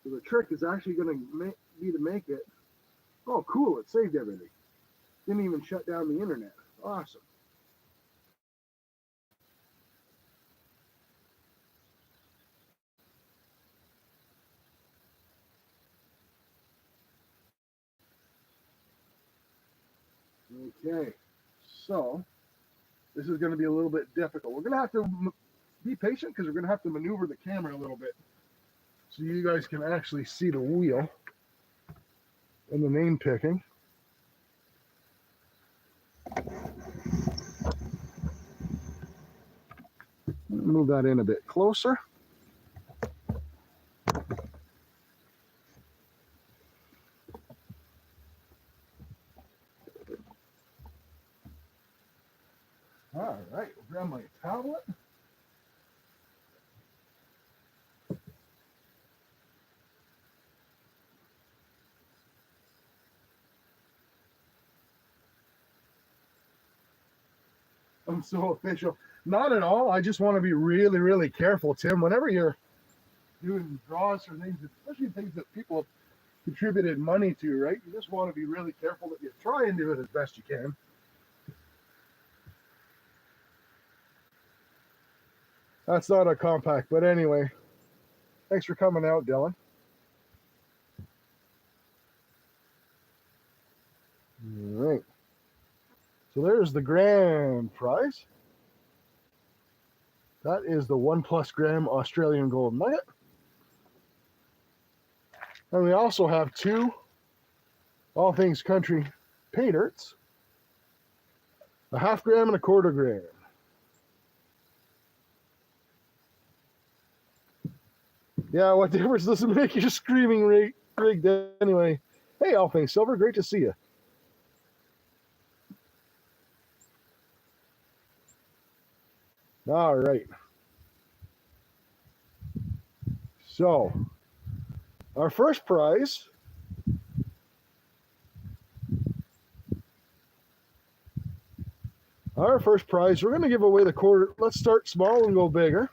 So the trick is actually going to be to make it. Oh, cool! It saved everything. Didn't even shut down the internet. Awesome. Okay, so this is going to be a little bit difficult. We're going to have to be patient because we're going to have to maneuver the camera a little bit so you guys can actually see the wheel and the name picking. Move that in a bit closer. All right, we'll grab my tablet. I'm so official. Not at all. I just want to be really, really careful, Tim. Whenever you're doing draws or things, especially things that people have contributed money to, right? You just want to be really careful that you try and do it as best you can. That's not a compact, but anyway. Thanks for coming out, Dylan. All right. So there's the grand prize. That is the 1+ gram Australian gold nugget. And we also have 2 All Things Country paydirts, a 1/2 gram and a 1/4 gram. Yeah, what difference does it make your screaming rate? rigged anyway. Hey, Alpine Silver, great to see you. All right. So, our first prize we're going to give away the quarter. Let's start small and go bigger.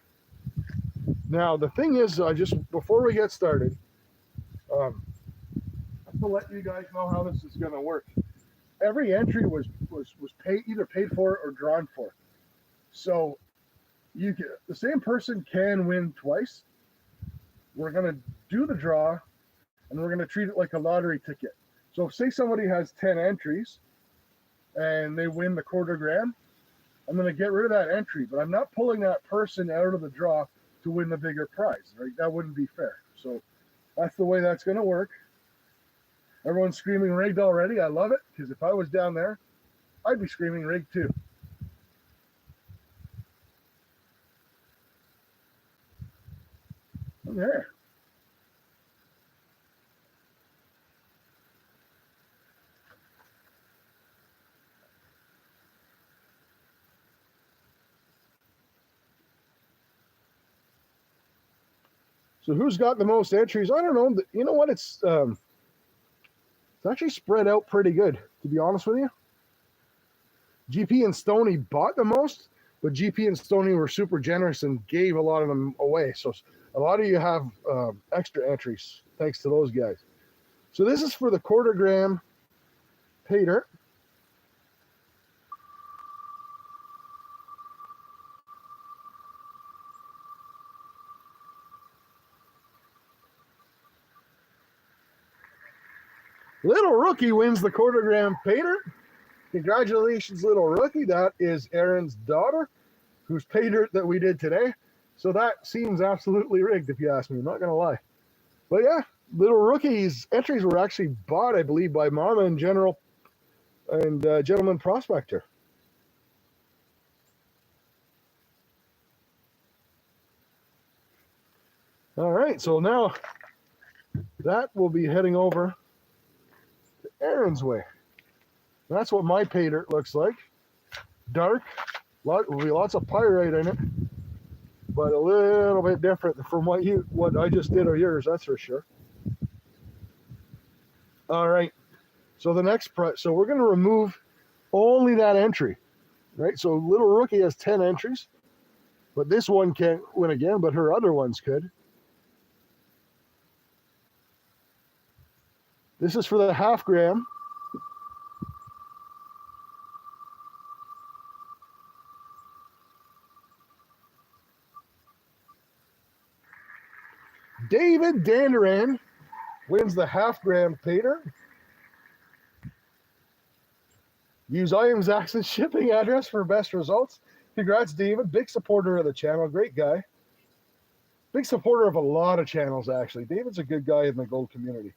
Now, the thing is, before we get started, to let you guys know how this is going to work. Every entry was either paid for or drawn for. So the same person can win twice. We're going to do the draw, and we're going to treat it like a lottery ticket. So if, say, somebody has 10 entries and they win the quarter grand, I'm going to get rid of that entry, but I'm not pulling that person out of the draw to win the bigger prize, right? That wouldn't be fair. So that's the way that's going to work. Everyone's screaming rigged already. I love it, because if I was down there, I'd be screaming rigged too. Okay. So who's got the most entries? I don't know. You know what? It's actually spread out pretty good, to be honest with you. GP and Stoney bought the most, but GP and Stoney were super generous and gave a lot of them away. So a lot of you have extra entries, thanks to those guys. So this is for the quarter gram paydirt. Little Rookie wins the quarter gram paydirt. Congratulations, Little Rookie. That is Aaron's daughter, whose paydirt that we did today. So that seems absolutely rigged, if you ask me. I'm not going to lie. But yeah, Little Rookie's entries were actually bought, I believe, by Mama and Gentleman Prospector. All right, so now that will be heading over to Aaron's way. That's what my paydirt looks like. Dark, will be lots of pyrite in it, but a little bit different from what I just did of yours, that's for sure. All right, so the next so we're going to remove only that entry, right? So Little Rookie has 10 entries, but this one can't win again, but her other ones could. This is for the half gram. David Danderan wins the half gram paydirt. Use Iams Accent shipping address for best results. Congrats, David. Big supporter of the channel. Great guy. Big supporter of a lot of channels, actually. David's a good guy in the gold community.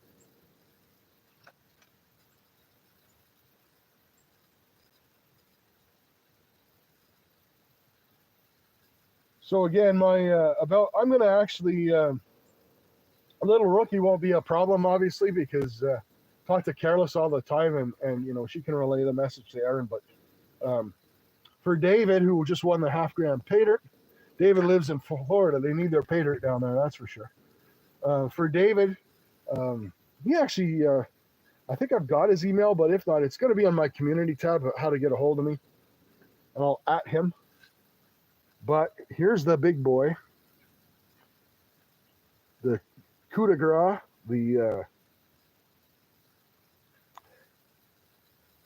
So again, I'm going to actually, a Little Rookie won't be a problem, obviously, because talk to Careless all the time, and she can relay the message to Aaron. But for David, who just won the half gram paydirt, David lives in Florida. They need their paydirt down there, that's for sure. For David, he actually, I think I've got his email, but if not, it's going to be on my community tab, how to get a hold of me, and I'll at him. But here's the big boy, the coup de grace,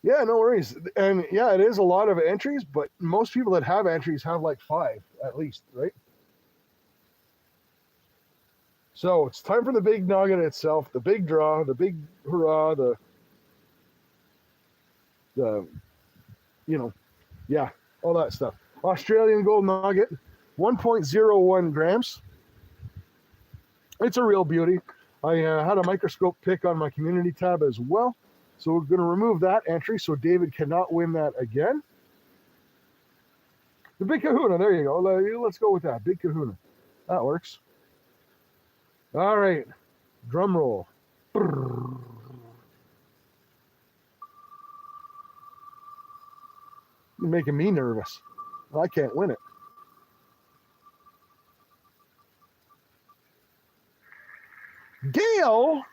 yeah, no worries. And yeah, it is a lot of entries, but most people that have entries have like 5 at least, right? So it's time for the big nugget itself, the big draw, the big hurrah, yeah, all that stuff. Australian gold nugget, 1.01 grams. It's a real beauty. I had a microscope pick on my community tab as well. So we're going to remove that entry so David cannot win that again. The Big Kahuna, there you go. Let's go with that. Big Kahuna. That works. All right. Drum roll. You're making me nervous. I can't win it. Gail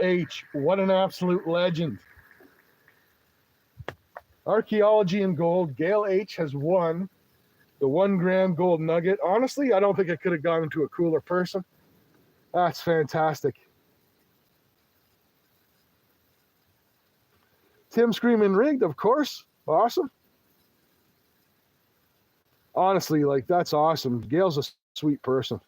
H. What an absolute legend. Archaeology and gold. Gail H. has won the 1 gram gold nugget. Honestly, I don't think I could have gone to a cooler person. That's fantastic. Tim Screaming Rigged, of course. Awesome. Honestly, like, that's awesome. Gail's a sweet person.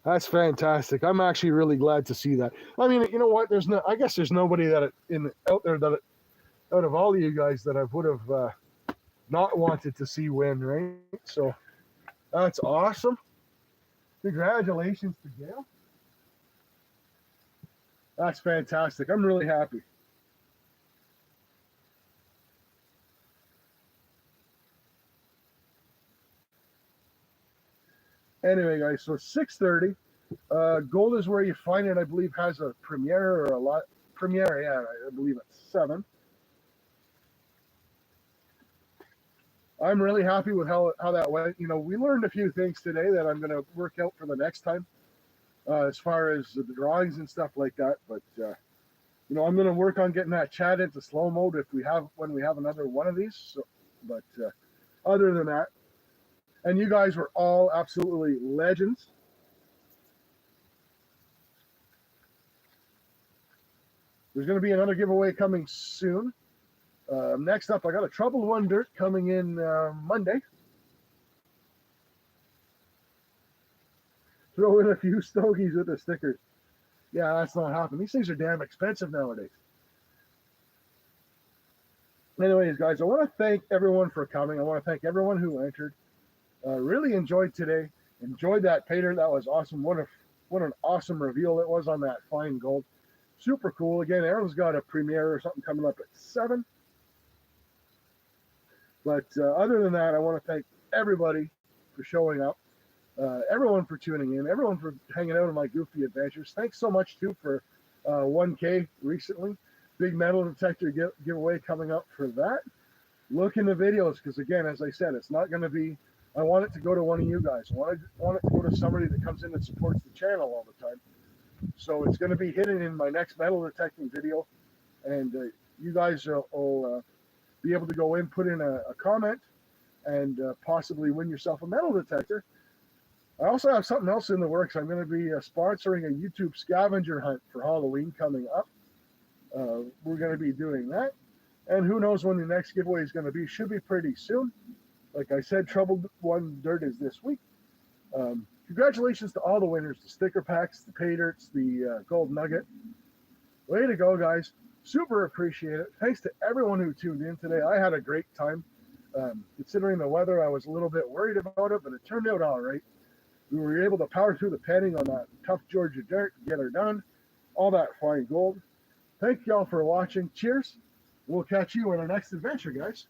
That's fantastic. I'm actually really glad to see that. I mean, you know what? I guess there's nobody out there that out of all of you guys that I would have not wanted to see win, right? So that's awesome. Congratulations to Gail. That's fantastic. I'm really happy. Anyway, guys, so 6:30. Gold is where you find it. I believe has a premiere or a lot premiere. Yeah, I believe it's 7. I'm really happy with how that went. You know, we learned a few things today that I'm going to work out for the next time, as far as the drawings and stuff like that. But you know, I'm going to work on getting that chat into slow mode when we have another one of these. So, but other than that, and you guys were all absolutely legends. There's going to be another giveaway coming soon. Next up, I got a Troubled One Dirt coming in Monday. Throw in a few stogies with the stickers. Yeah, that's not happening. These things are damn expensive nowadays. Anyways, guys, I want to thank everyone for coming. I want to thank everyone who entered. Really enjoyed today. Enjoyed that paydirt. That was awesome. What an awesome reveal it was on that fine gold. Super cool. Again, Aaron's got a premiere or something coming up at 7. But other than that, I want to thank everybody for showing up, everyone for tuning in, everyone for hanging out on my goofy adventures. Thanks so much, too, for 1K recently. Big metal detector giveaway coming up for that. Look in the videos because, again, as I said, it's not going to be – I want it to go to one of you guys. I want it to go to somebody that comes in and supports the channel all the time. So it's going to be hidden in my next metal detecting video. And you guys will be able to go in, put in a comment, and possibly win yourself a metal detector. I also have something else in the works. I'm going to be sponsoring a YouTube scavenger hunt for Halloween coming up. We're going to be doing that. And who knows when the next giveaway is going to be. Should be pretty soon. Like I said, Troubled One Dirt is this week. Congratulations to all the winners, the sticker packs, the paydirts, the gold nugget. Way to go, guys. Super appreciate it. Thanks to everyone who tuned in today. I had a great time. Considering the weather, I was a little bit worried about it, but it turned out all right. We were able to power through the penning on that tough Georgia dirt, get her done. All that fine gold. Thank y'all for watching. Cheers. We'll catch you on our next adventure, guys.